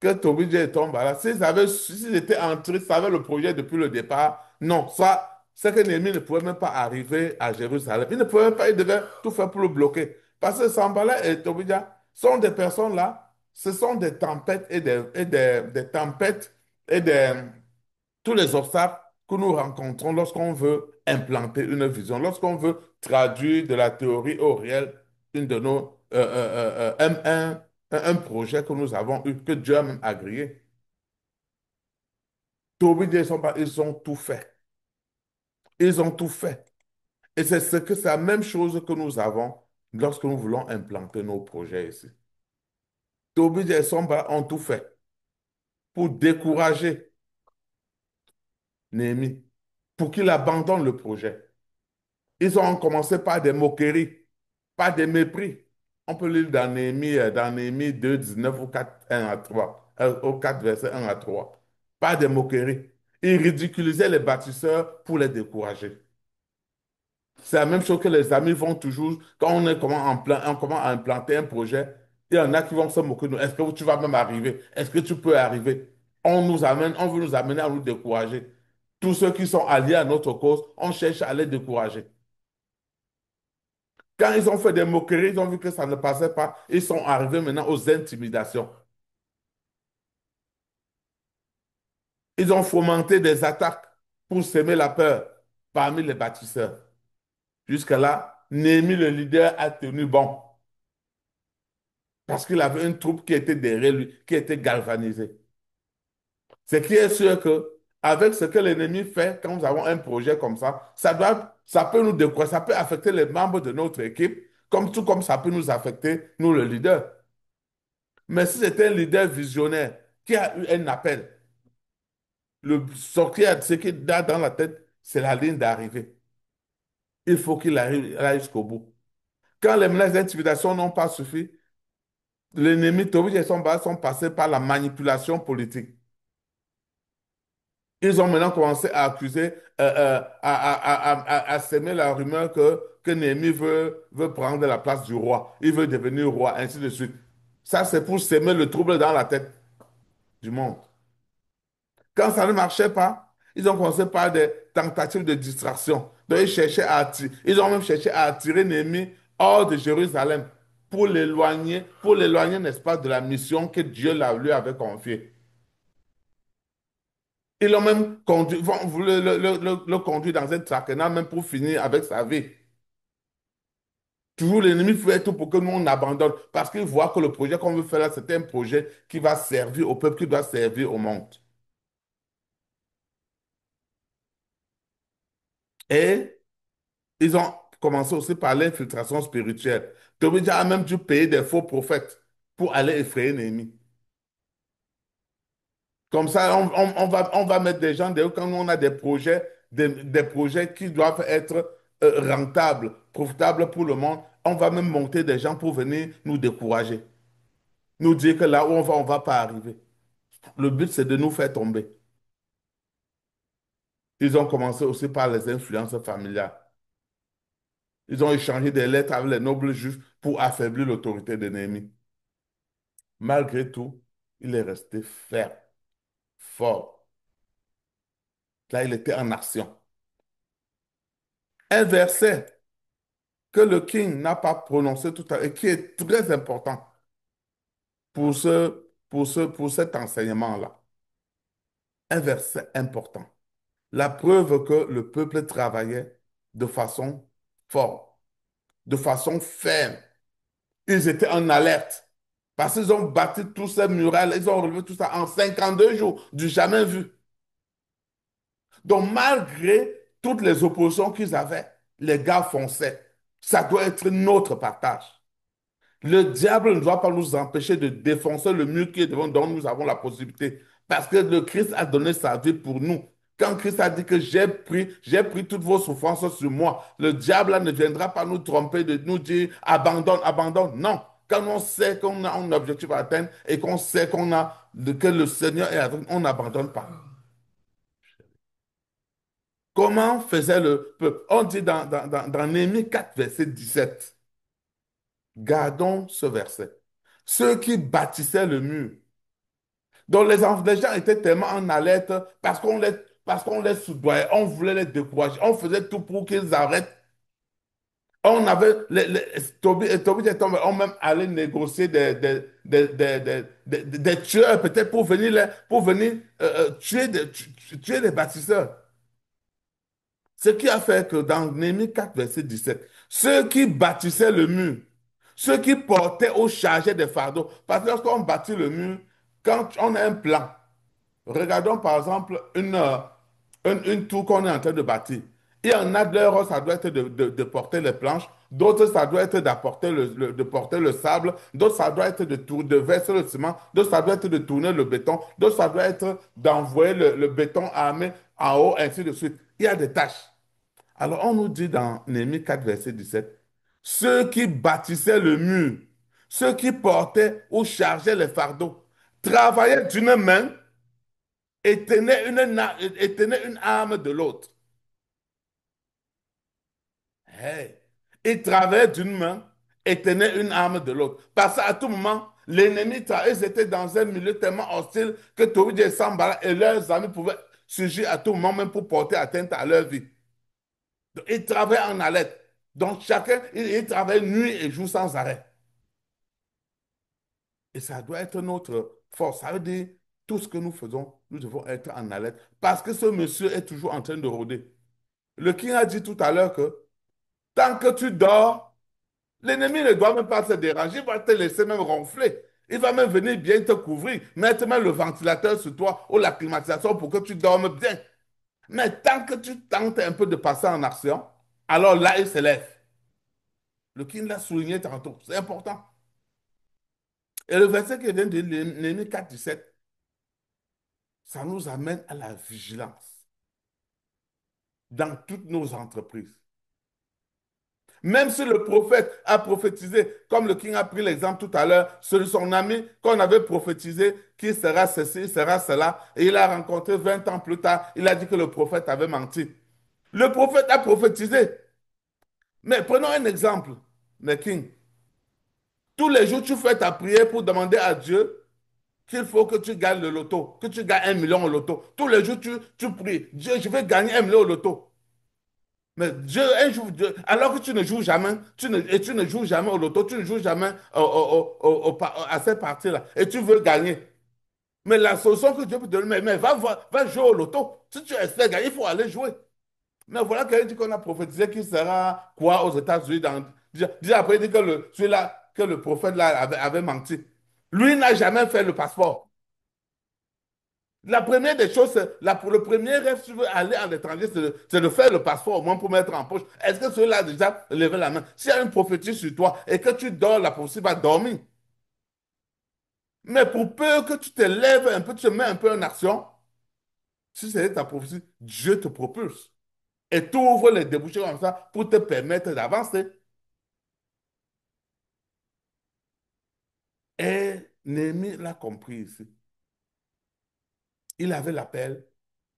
Speaker 2: que Tobidja et Tombala, s'ils étaient entrés, savaient le projet depuis le départ, non, ça, c'est que Néhémie ne pouvait même pas arriver à Jérusalem. Il ne pouvait même pas, il devait tout faire pour le bloquer. Parce que Sambala et Tobidja sont des personnes là, ce sont des tempêtes des tempêtes et tous les obstacles que nous rencontrons lorsqu'on veut implanter une vision, lorsqu'on veut traduire de la théorie au réel une de nos, un projet que nous avons eu, que Dieu a même agréé. Tobit et Samba, ils ont tout fait. Ils ont tout fait. Et c'est la même chose que nous avons lorsque nous voulons implanter nos projets ici. Tobit et Samba ont tout fait pour décourager Néhémie, pour qu'il abandonne le projet. Ils ont commencé par des moqueries, par des mépris. On peut lire dans Néhémie 2, 19 ou 4, 1 à 3, au 4, verset 1 à 3. Par des moqueries. Ils ridiculisaient les bâtisseurs pour les décourager. C'est la même chose que les amis vont toujours, quand on commence à implanter un projet, il y en a qui vont se moquer de nous. Est-ce que tu vas même arriver? Est-ce que tu peux arriver? On veut nous amener à nous décourager. Tous ceux qui sont alliés à notre cause, on cherche à les décourager. Quand ils ont fait des moqueries, ils ont vu que ça ne passait pas. Ils sont arrivés maintenant aux intimidations. Ils ont fomenté des attaques pour semer la peur parmi les bâtisseurs. Jusque-là, Néhémie, le leader, a tenu bon parce qu'il avait une troupe qui était derrière lui, qui était galvanisée. C'est qui est sûr que avec ce que l'ennemi fait, quand nous avons un projet comme ça peut nous décourager, ça peut affecter les membres de notre équipe, tout comme ça peut nous affecter, nous, le leader. Mais si c'est un leader visionnaire qui a eu un appel, ce qui a dans la tête, c'est la ligne d'arrivée. Il faut qu'il arrive là jusqu'au bout. Quand les menaces d'intimidation n'ont pas suffi, l'ennemi, Tobit et son bas sont passés par la manipulation politique. Ils ont maintenant commencé à accuser, à semer la rumeur que Néhémie veut prendre la place du roi. Il veut devenir roi, ainsi de suite. Ça, c'est pour semer le trouble dans la tête du monde. Quand ça ne marchait pas, ils ont commencé par des tentatives de distraction. Donc, ils ont même cherché à attirer Néhémie hors de Jérusalem pour l'éloigner, n'est-ce pas, de la mission que Dieu lui avait confiée. Ils l'ont même conduit, vont voulu le conduire dans un traquenard même pour finir avec sa vie. Toujours l'ennemi fait tout pour que nous on abandonne parce qu'il voit que le projet qu'on veut faire là, c'est un projet qui va servir au peuple, qui doit servir au monde. Et ils ont commencé aussi par l'infiltration spirituelle. Tobéja a même dû payer des faux prophètes pour aller effrayer l'ennemi. Comme ça, on va mettre des gens, quand on a des projets qui doivent être rentables, profitables pour le monde, on va même monter des gens pour venir nous décourager, nous dire que là où on va pas arriver. Le but, c'est de nous faire tomber. Ils ont commencé aussi par les influences familiales. Ils ont échangé des lettres avec les nobles juifs pour affaiblir l'autorité de Néhémie. Malgré tout, il est resté ferme, fort. Là, il était en action. Un verset que le king n'a pas prononcé tout à l'heure et qui est très important pour cet enseignement-là. Un verset important. La preuve que le peuple travaillait de façon forte, de façon ferme. Ils étaient en alerte parce qu'ils ont bâti tous ces murailles, ils ont relevé tout ça en 52 jours, du jamais vu. Donc, malgré toutes les oppositions qu'ils avaient, les gars fonçaient. Ça doit être notre partage. Le diable ne doit pas nous empêcher de défoncer le mur qui est devant, dont nous avons la possibilité. Parce que le Christ a donné sa vie pour nous. Quand Christ a dit que j'ai pris toutes vos souffrances sur moi, le diable là, ne viendra pas nous tromper de nous dire abandonne, abandonne. Non. Quand on sait qu'on a un objectif à atteindre et qu'on sait que le Seigneur est avec nous, on n'abandonne pas. Comment faisait le peuple? On dit dans Néhémie 4, verset 17. Gardons ce verset. Ceux qui bâtissaient le mur. Donc les gens étaient tellement en alerte parce qu'on les soudoyait, on voulait les décourager, on faisait tout pour qu'ils arrêtent. On avait, Toby et Tom ont même allé négocier des tueurs peut-être pour venir tuer les bâtisseurs. Ce qui a fait que dans Néhémie 4, verset 17, ceux qui bâtissaient le mur, ceux qui portaient ou chargeaient des fardeaux, parce que lorsqu'on bâtit le mur, quand on a un plan, regardons par exemple une tour qu'on est en train de bâtir. Il y en a de leur rôle, ça doit être de porter les planches, d'autres, ça doit être de porter le sable, d'autres, ça doit être de verser le ciment, d'autres, ça doit être de tourner le béton, d'autres, ça doit être d'envoyer le béton armé en haut, ainsi de suite. Il y a des tâches. Alors, on nous dit dans Néhémie 4, verset 17, ceux qui bâtissaient le mur, ceux qui portaient ou chargeaient les fardeaux, travaillaient d'une main et tenaient une arme de l'autre. Hey. Ils travaillaient d'une main et tenaient une arme de l'autre. Parce qu'à tout moment, ils étaient dans un milieu tellement hostile que Tobit et Sambara et leurs amis pouvaient surgir à tout moment, même pour porter atteinte à leur vie. Donc, ils travaillaient en alerte. Donc, chacun, il travaille nuit et jour sans arrêt. Et ça doit être notre force. Ça veut dire, tout ce que nous faisons, nous devons être en alerte. Parce que ce monsieur est toujours en train de rôder. Le king a dit tout à l'heure que tant que tu dors, l'ennemi ne doit même pas se déranger. Il va te laisser même ronfler. Il va même venir bien te couvrir, mettre même le ventilateur sur toi ou la climatisation pour que tu dormes bien. Mais tant que tu tentes un peu de passer en action, alors là, il se lève. Le king l'a souligné tantôt. C'est important. Et le verset qui vient de Néhémie 4, 17, ça nous amène à la vigilance dans toutes nos entreprises. Même si le prophète a prophétisé, comme le king a pris l'exemple tout à l'heure, sur son ami qu'on avait prophétisé, qui sera ceci, sera cela, et il a rencontré 20 ans plus tard, il a dit que le prophète avait menti. Le prophète a prophétisé. Mais prenons un exemple, le king. Tous les jours, tu fais ta prière pour demander à Dieu qu'il faut que tu gagnes le loto, que tu gagnes 1 million au loto. Tous les jours, tu pries, Dieu, je vais gagner 1 million au loto. Mais Dieu, un jour, alors que tu ne joues jamais, et tu ne joues jamais au loto, tu ne joues jamais à cette partie-là, et tu veux gagner. Mais la solution que Dieu peut te donner, mais va jouer au loto. Si tu espères gagner, il faut aller jouer. Mais voilà quelqu'un dit qu'on a prophétisé qu'il sera quoi aux États-Unis déjà après, il dit que celui-là, que le prophète là avait menti. Lui n'a jamais fait le passeport. La première des choses, le premier rêve, si tu veux aller à l'étranger, c'est de faire le passeport au moins pour mettre en poche. Est-ce que celui-là a déjà levé la main? S'il y a une prophétie sur toi et que tu dors, la prophétie va dormir. Mais pour peu que tu te lèves un peu, tu te mets un peu en action, si c'est ta prophétie, Dieu te propulse. Et tu ouvres les débouchés comme ça pour te permettre d'avancer. Et Néhémie l'a compris ici. Il avait l'appel,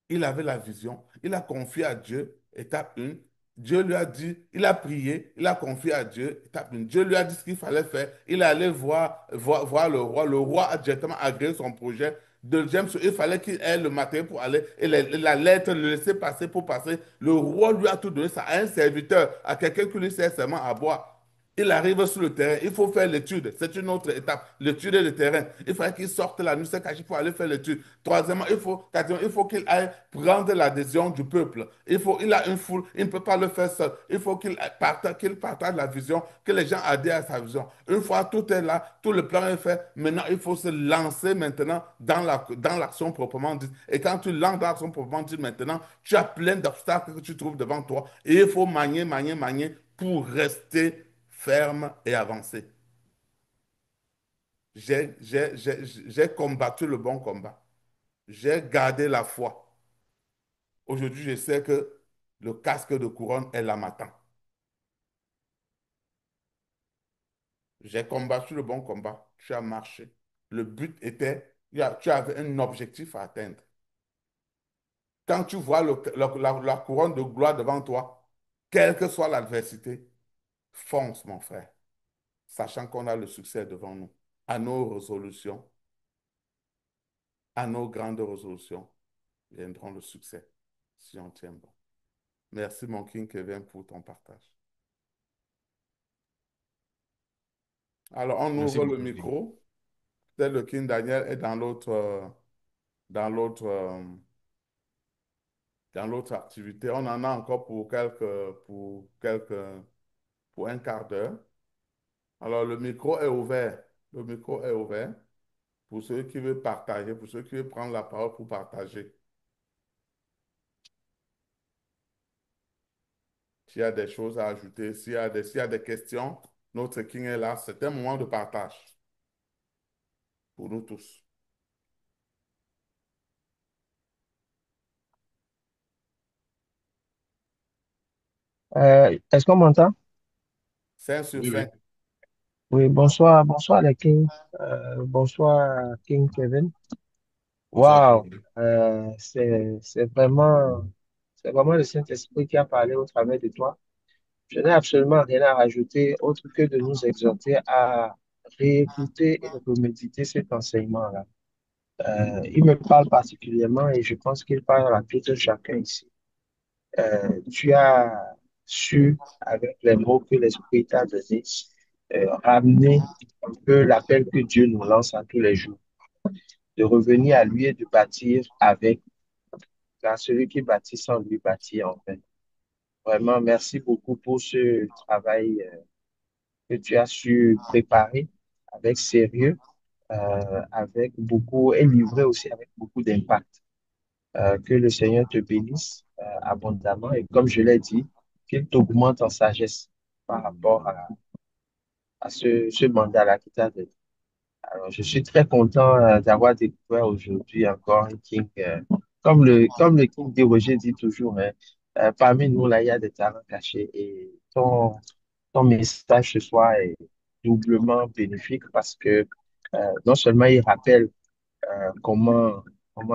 Speaker 2: il avait la vision, il a confié à Dieu, étape 1. Dieu lui a dit, il a prié, il a confié à Dieu, étape 1. Dieu lui a dit ce qu'il fallait faire. Il est allé voir le roi. Le roi a directement agréé son projet. Deuxième chose, il fallait qu'il ait le matériel pour aller et la lettre, le laisser passer pour passer. Le roi lui a tout donné ça à un serviteur, à quelqu'un qui lui sert seulement à boire. Il arrive sur le terrain, il faut faire l'étude. C'est une autre étape, l'étude du terrain. Il fallait qu'il sorte la nuit, se cacher pour aller faire l'étude. Troisièmement, quatrièmement, il faut qu'il aille prendre l'adhésion du peuple. Il a une foule, il ne peut pas le faire seul. Il faut qu'il partage la vision, que les gens adhèrent à sa vision. Une fois tout est là, tout le plan est fait, maintenant il faut se lancer maintenant dans l'action proprement dite. Et quand tu lances dans l'action proprement dite maintenant, tu as plein d'obstacles que tu trouves devant toi. Et il faut manier, manier, manier pour rester ferme et avancer. J'ai combattu le bon combat. J'ai gardé la foi. Aujourd'hui, je sais que le casque de couronne est là m'attend. J'ai combattu le bon combat. Tu as marché. Le but était, tu avais un objectif à atteindre. Quand tu vois la couronne de gloire devant toi, quelle que soit l'adversité, fonce, mon frère, sachant qu'on a le succès devant nous. À nos résolutions, à nos grandes résolutions, viendront le succès si on tient bon. Merci, mon King Kevin, pour ton partage. Alors, on
Speaker 4: Merci
Speaker 2: ouvre le
Speaker 4: beaucoup, King.
Speaker 2: micro. Peut-être le King Daniel est dans l'autre, dans l'autre activité. On en a encore pour un quart d'heure. Alors, le micro est ouvert. Le micro est ouvert pour ceux qui veulent partager, pour ceux qui veulent prendre la parole pour partager. S'il y a des choses à ajouter, s'il y a des questions, notre King est là. C'est un moment de partage pour nous tous.
Speaker 5: Est-ce qu'on m'entend?
Speaker 2: 5 sur
Speaker 4: Oui,
Speaker 2: 5.
Speaker 4: oui.
Speaker 5: Oui, bonsoir, bonsoir les Kings. Bonsoir King Kevin.
Speaker 4: Bonsoir,
Speaker 5: Waouh,
Speaker 4: King.
Speaker 5: c'est vraiment le Saint-Esprit qui a parlé au travers de toi. Je n'ai absolument rien à rajouter autre que de nous exhorter à réécouter et reméditer cet enseignement-là. Il me parle particulièrement et je pense qu'il parle à tout un chacun ici. Tu as su, avec les mots que l'Esprit t'a donnés, ramener un peu l'appel que Dieu nous lance à tous les jours, de revenir à lui et de bâtir avec, car celui qui bâtit sans lui bâtit en vain. Vraiment, merci beaucoup pour ce travail que tu as su préparer avec sérieux, avec beaucoup, et livrer aussi avec beaucoup d'impact. Que le Seigneur te bénisse abondamment et comme je l'ai dit, qu'il t'augmente en sagesse par rapport à ce mandat-là qui t'a donné. Alors, je suis très content d'avoir découvert aujourd'hui encore un King. Comme le King de Roger dit toujours, hein, parmi nous, là, il y a des talents cachés et ton message ce soir est doublement bénéfique parce que non seulement il rappelle comment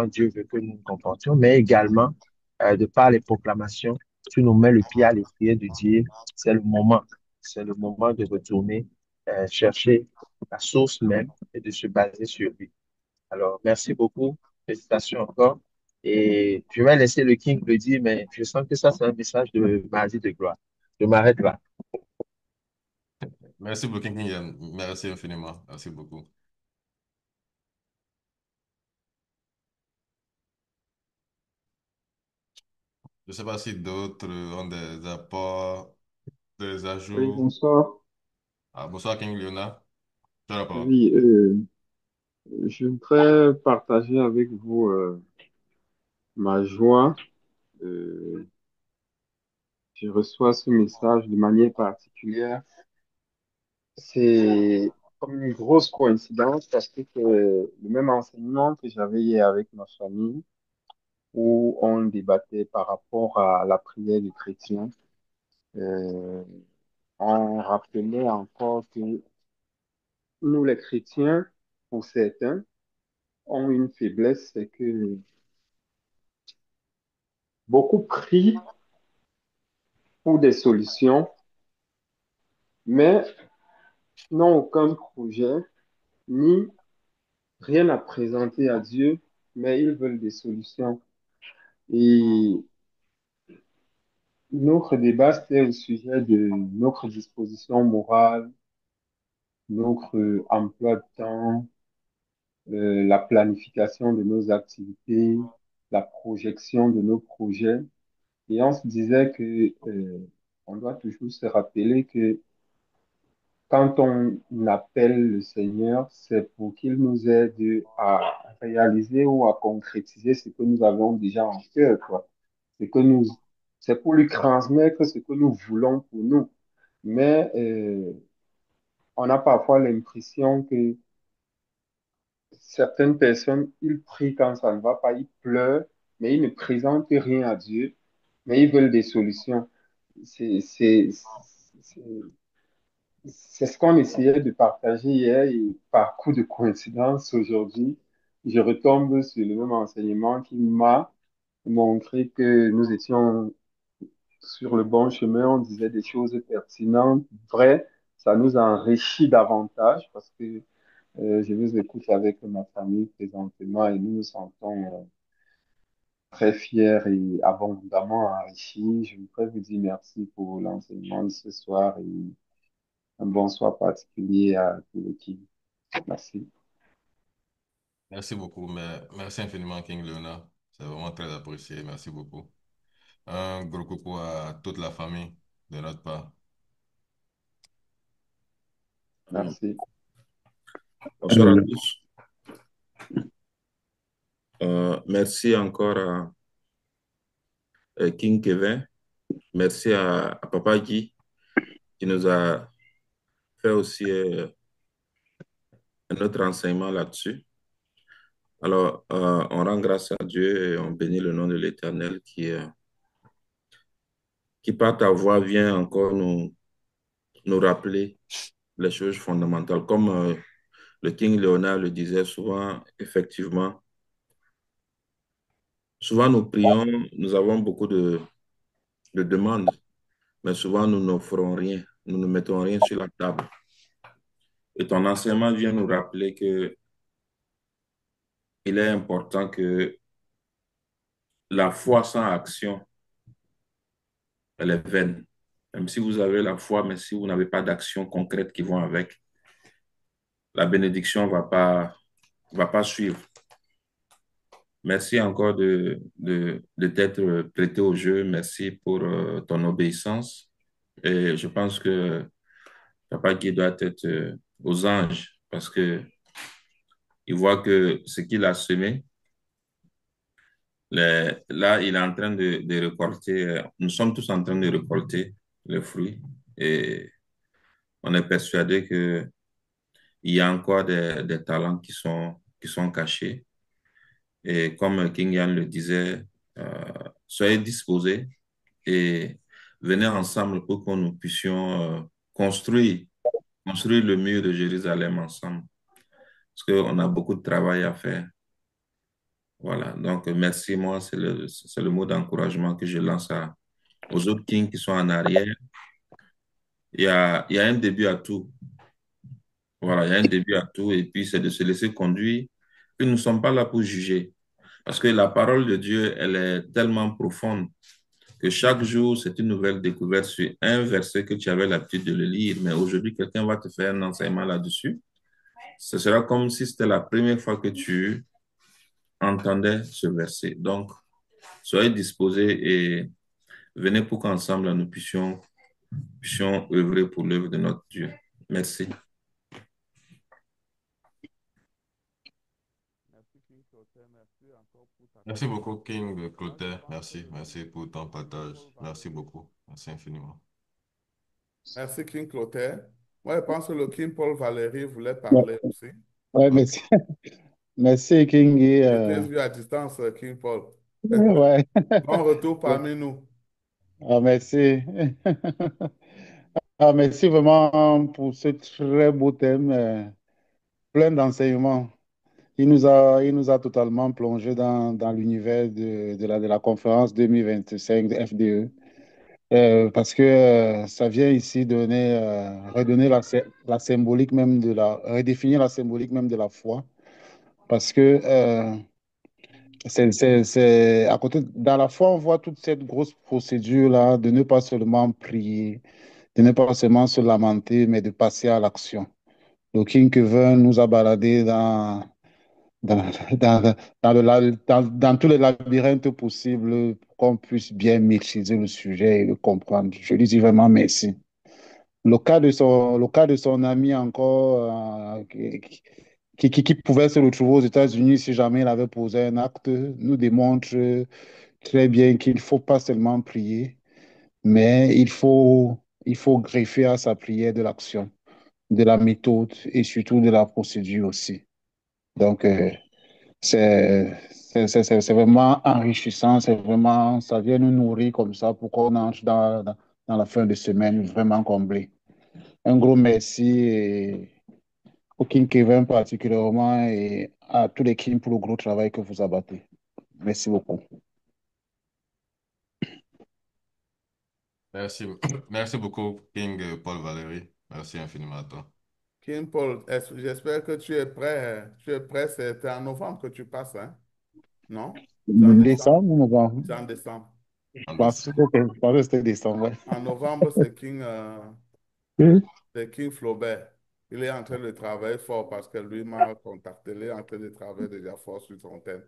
Speaker 5: Dieu veut que nous nous comportions, mais également, de par les proclamations, tu nous mets le pied à l'étrier de dire, c'est le moment, c'est le moment de retourner chercher la source même et de se baser sur lui. Alors, merci beaucoup. Félicitations encore. Et je vais laisser le King le dire, mais je sens que ça, c'est un message de mardi de gloire. Je m'arrête là.
Speaker 4: Merci beaucoup, King Yann. Merci infiniment. Merci beaucoup. Je ne sais pas si d'autres ont des apports, des
Speaker 6: Oui,
Speaker 4: ajouts.
Speaker 6: bonsoir.
Speaker 4: Ah, bonsoir, King Léonard. Tu as la parole.
Speaker 6: Oui, je voudrais partager avec vous ma joie. Euh, je reçois ce message de manière particulière. C'est comme une grosse coïncidence parce que c'est le même enseignement que j'avais hier avec ma famille où on débattait par rapport à la prière du chrétien. Euh, on rappelait encore que nous, les chrétiens, pour certains, ont une faiblesse, c'est que beaucoup prient pour des solutions, mais n'ont aucun projet ni rien à présenter à Dieu, mais ils veulent des solutions. Et notre débat, c'était au sujet de notre disposition morale, notre emploi de temps, la planification de nos activités, la projection de nos projets. Et on se disait que on doit toujours se rappeler que quand on appelle le Seigneur, c'est pour qu'il nous aide à réaliser ou à concrétiser ce que nous avons déjà en cœur, quoi. C'est que nous, c'est pour lui transmettre ce que nous voulons pour nous. Mais on a parfois l'impression que certaines personnes, ils prient quand ça ne va pas, ils pleurent, mais ils ne présentent rien à Dieu, mais ils veulent des solutions. C'est, c'est, c'est, C'est ce qu'on essayait de partager hier et par coup de coïncidence, aujourd'hui, je retombe sur le même enseignement qui m'a montré que nous étions sur le bon chemin, on disait des choses pertinentes, vraies, ça nous enrichit davantage parce que je vous écoute avec ma famille présentement et nous nous sentons très fiers et abondamment enrichis. Je voudrais vous dire merci pour l'enseignement de ce soir et un bonsoir particulier à toute l'équipe. Merci.
Speaker 4: Merci beaucoup. Merci infiniment, King Léonard. C'est vraiment très apprécié. Merci beaucoup. Un gros coucou à toute la famille de notre part.
Speaker 6: Merci.
Speaker 1: Bonsoir à tous. Merci encore à King Kevin. Merci à Papa Guy qui nous a fait aussi un autre enseignement là-dessus. Alors, on rend grâce à Dieu et on bénit le nom de l'Éternel qui, par ta voix, vient encore nous rappeler les choses fondamentales. Comme le King Léonard le disait souvent, effectivement, souvent nous prions, nous avons beaucoup de demandes, mais souvent nous n'offrons rien, nous ne mettons rien sur la table. Et ton enseignement vient nous rappeler que il est important que la foi sans action, elle est vaine. Même si vous avez la foi, mais si vous n'avez pas d'action concrète qui vont avec, la bénédiction va pas suivre. Merci encore de t'être prêté au jeu. Merci pour ton obéissance. Et je pense que Papa Guy doit être aux anges parce que il voit que ce qu'il a semé, là, il est en train de récolter. Nous sommes tous en train de récolter le fruit et on est persuadé que il y a encore des talents qui sont cachés. Et comme King Yan le disait, soyez disposés et venez ensemble pour que nous puissions construire, construire le mur de Jérusalem ensemble. Parce qu'on a beaucoup de travail à faire. Voilà, donc merci, moi, c'est le mot d'encouragement que je lance aux autres kings qui sont en arrière. Il y a un début à tout. Voilà, il y a un début à tout et puis c'est de se laisser conduire. Puis nous ne sommes pas là pour juger. Parce que la parole de Dieu, elle est tellement profonde que chaque jour, c'est une nouvelle découverte sur un verset que tu avais l'habitude de le lire. Mais aujourd'hui, quelqu'un va te faire un enseignement là-dessus. Ce sera comme si c'était la première fois que tu entendais ce verset. Donc, soyez disposés et venez pour qu'ensemble, nous puissions œuvrer pour l'œuvre de notre Dieu. Merci.
Speaker 2: Merci, King Clotaire. Merci encore pour ta
Speaker 4: Merci beaucoup,
Speaker 2: contribution.
Speaker 4: King
Speaker 2: Moi, je
Speaker 4: Clotaire.
Speaker 2: pense que
Speaker 4: Merci. Merci pour ton
Speaker 2: King
Speaker 4: partage.
Speaker 2: Paul
Speaker 4: Merci
Speaker 2: Valéry.
Speaker 4: beaucoup. Merci infiniment.
Speaker 2: Merci, King Clotaire. Moi, je pense que le King Paul Valéry voulait
Speaker 3: Ouais,
Speaker 2: parler aussi.
Speaker 3: ouais,
Speaker 4: Ok.
Speaker 3: merci, merci King. Et,
Speaker 2: Je t'ai vu à distance, King Paul.
Speaker 3: ouais,
Speaker 2: Bon retour parmi nous.
Speaker 3: ah, merci. Ah, merci vraiment pour ce très beau thème, plein d'enseignements. Il nous a totalement plongé dans l'univers de la conférence 2025 de FDE. Parce que ça vient ici redonner la symbolique même redéfinir la symbolique même de la foi. Parce que à côté, dans la foi, on voit toute cette grosse procédure-là de ne pas seulement prier, de ne pas seulement se lamenter, mais de passer à l'action. Le King Kevin nous a baladé dans, dans tous les labyrinthes possibles pour qu'on puisse bien maîtriser le sujet et le comprendre. Je lui dis vraiment merci. Le cas de son ami encore, qui pouvait se retrouver aux États-Unis si jamais il avait posé un acte, nous démontre très bien qu'il ne faut pas seulement prier, mais il faut greffer à sa prière de l'action, de la méthode et surtout de la procédure aussi. Donc, c'est vraiment enrichissant, ça vient nous nourrir comme ça pour qu'on entre dans la fin de semaine vraiment comblé. Un gros merci au King Kevin particulièrement et à tous les Kings pour le gros travail que vous abattez. Merci beaucoup.
Speaker 4: Merci. Merci beaucoup, King Paul Valéry. Merci infiniment à toi.
Speaker 2: King Paul, j'espère que tu es prêt. Tu es prêt, c'est en novembre que tu passes, hein? Non? C'est en décembre?
Speaker 3: Décembre, novembre.
Speaker 2: C'est en décembre.
Speaker 3: Je pense que c'était décembre. Ouais.
Speaker 2: En novembre,
Speaker 3: Oui.
Speaker 2: c'est King Flaubert. Il est en train de travailler fort parce que lui m'a contacté. Il est en train de travailler déjà fort sur son thème.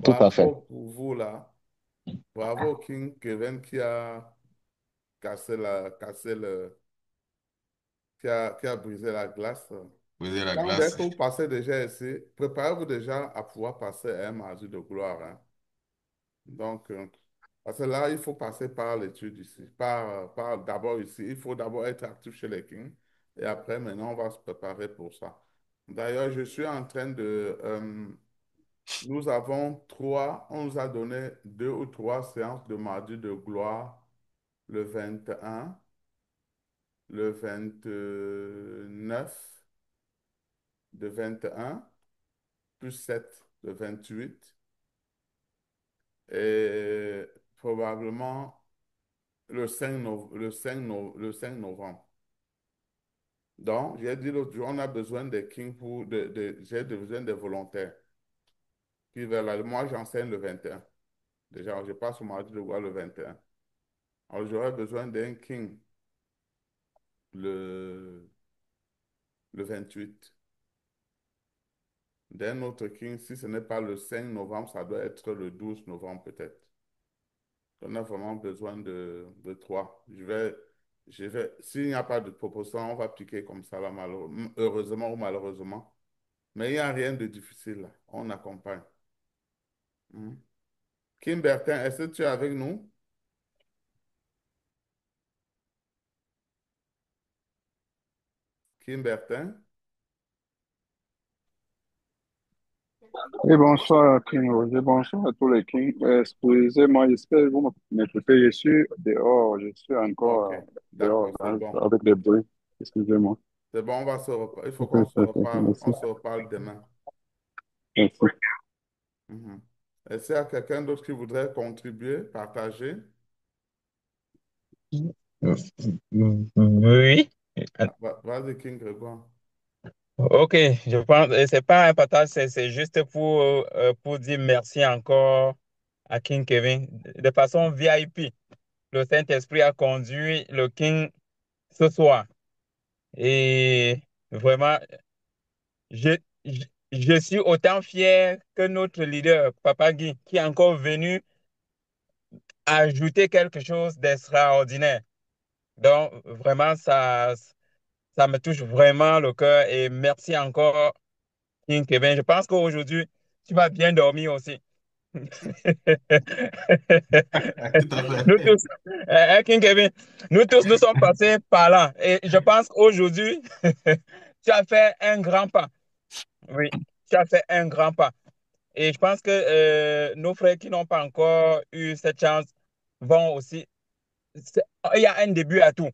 Speaker 3: Tout à fait.
Speaker 2: Bravo pour vous là. Bravo King Kevin qui a qui a brisé la glace.
Speaker 4: Brisez la
Speaker 2: Donc, dès
Speaker 4: glace.
Speaker 2: que vous passez déjà ici, préparez-vous déjà à pouvoir passer à un mardi de gloire, hein. Donc, parce que là, il faut passer par l'étude ici, par d'abord ici. Il faut d'abord être actif chez les Kings. Et après, maintenant, on va se préparer pour ça. D'ailleurs, je suis en train nous avons on nous a donné 2 ou 3 séances de mardi de gloire, le 21, le 29 de 21, plus 7 de 28, et probablement le 5 novembre. Donc, j'ai dit l'autre jour, on a besoin des kings j'ai besoin des volontaires. Puis vers là, moi, j'enseigne le 21. Déjà, je passe au mardi de voir le 21. Alors, j'aurais besoin d'un king le, le 28. D'un autre king, si ce n'est pas le 5 novembre, ça doit être le 12 novembre peut-être. On a vraiment besoin de trois. S'il n'y a pas de proposition, on va piquer comme ça, là, heureusement ou malheureusement. Mais il n'y a rien de difficile là. On accompagne. Hmm. Kim Bertin, est-ce que tu es avec nous? Kim Bertin?
Speaker 7: Oui, bonsoir, King Roger. Bonsoir à tous les Kings. Excusez-moi, j'espère que vous m'écoutez. Je suis dehors. Je suis encore
Speaker 2: OK.
Speaker 7: dehors
Speaker 2: D'accord, c'est
Speaker 7: là,
Speaker 2: bon.
Speaker 7: avec des bruits. Excusez-moi.
Speaker 2: C'est bon, il faut
Speaker 7: Ok,
Speaker 2: qu'on se
Speaker 7: ok,
Speaker 2: reparle.
Speaker 7: merci.
Speaker 2: On se reparle demain.
Speaker 7: Merci.
Speaker 2: Mhm. Est-ce qu'il y a quelqu'un d'autre qui voudrait contribuer, partager?
Speaker 8: Oui.
Speaker 2: Vas-y, King Grégoire.
Speaker 8: Ok, je pense, et c'est pas un partage, c'est juste pour dire merci encore à King Kevin de façon VIP. Le Saint-Esprit a conduit le King ce soir. Et vraiment, je, je, je suis autant fier que notre leader, Papa Guy, qui est encore venu ajouter quelque chose d'extraordinaire. Donc, vraiment, ça me touche vraiment le cœur et merci encore, King Kevin. Je pense qu'aujourd'hui, tu vas bien dormir aussi.
Speaker 4: Tout à
Speaker 8: Nous
Speaker 4: fait.
Speaker 8: tous, King Kevin, nous tous, nous sommes passés par là. Et je pense qu'aujourd'hui, tu as fait un grand pas. Oui, tu as fait un grand pas. Et je pense que nos frères qui n'ont pas encore eu cette chance vont aussi. c'est- Il y a un début à tout.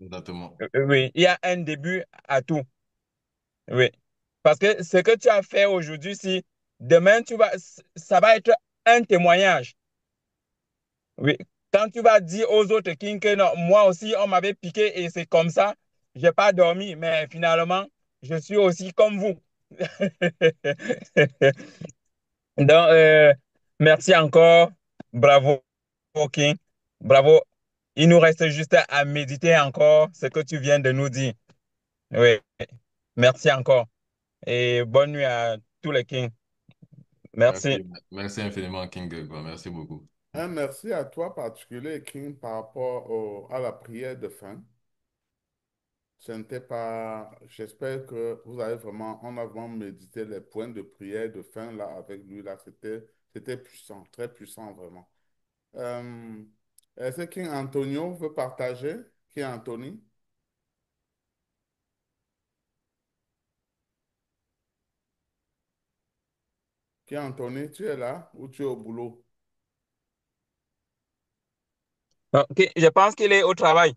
Speaker 4: Exactement.
Speaker 8: Oui, il y a un début à tout. Oui. Parce que ce que tu as fait aujourd'hui, si demain ça va être un témoignage. Oui. Quand tu vas dire aux autres King que non, moi aussi, on m'avait piqué et c'est comme ça, j'ai pas dormi, mais finalement, je suis aussi comme vous. Donc, merci encore. Bravo, King. Bravo. Il nous reste juste à méditer encore ce que tu viens de nous dire. Oui, merci encore. Et bonne nuit à tous les Kings. Merci.
Speaker 4: Merci infiniment, King Gregor. Merci beaucoup.
Speaker 2: Un merci à toi particulier, King, par rapport à la prière de fin. Ce n'était pas. J'espère que vous avez vraiment, on a vraiment médité les points de prière de fin là avec lui là. C'était puissant, très puissant vraiment. Euh, Est-ce que King Antonio veut partager? King Anthony? King Anthony, tu es là ou tu es au boulot?
Speaker 8: Ok, je pense qu'il est au travail.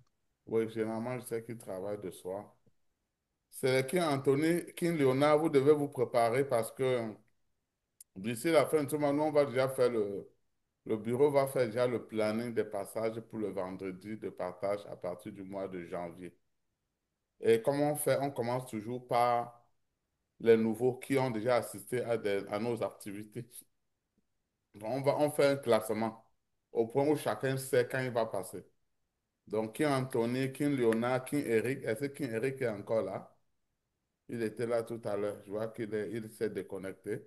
Speaker 2: Oui, généralement, je sais qu'il travaille de soir. C'est King Anthony, King Léonard, vous devez vous préparer parce que d'ici la fin de ce mois, nous, on va déjà faire le bureau va faire déjà le planning des passages pour le vendredi de partage à partir du mois de janvier. Et comment on fait? On commence toujours par les nouveaux qui ont déjà assisté à nos activités. Donc, on fait un classement au point où chacun sait quand il va passer. Donc, King Anthony, King Léonard, King Eric. Est-ce que King Eric est encore là? Il était là tout à l'heure. Je vois il s'est déconnecté.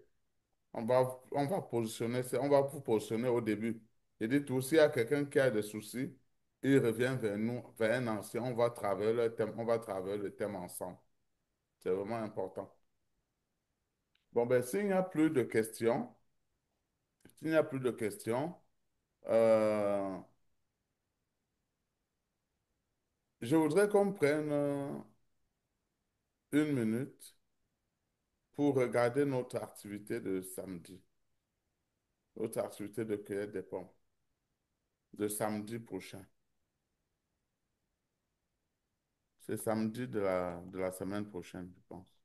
Speaker 2: On va positionner, on va vous positionner au début. Il dit tout, s'il y a quelqu'un qui a des soucis, il revient vers nous, vers un ancien, on va travailler le thème, on va travailler le thème ensemble. C'est vraiment important. Bon, ben, s'il n'y a plus de questions, euh, je voudrais qu'on prenne une minute pour regarder notre activité de samedi, notre activité de cueillette des pommes de samedi prochain. C'est samedi de la semaine prochaine, je pense.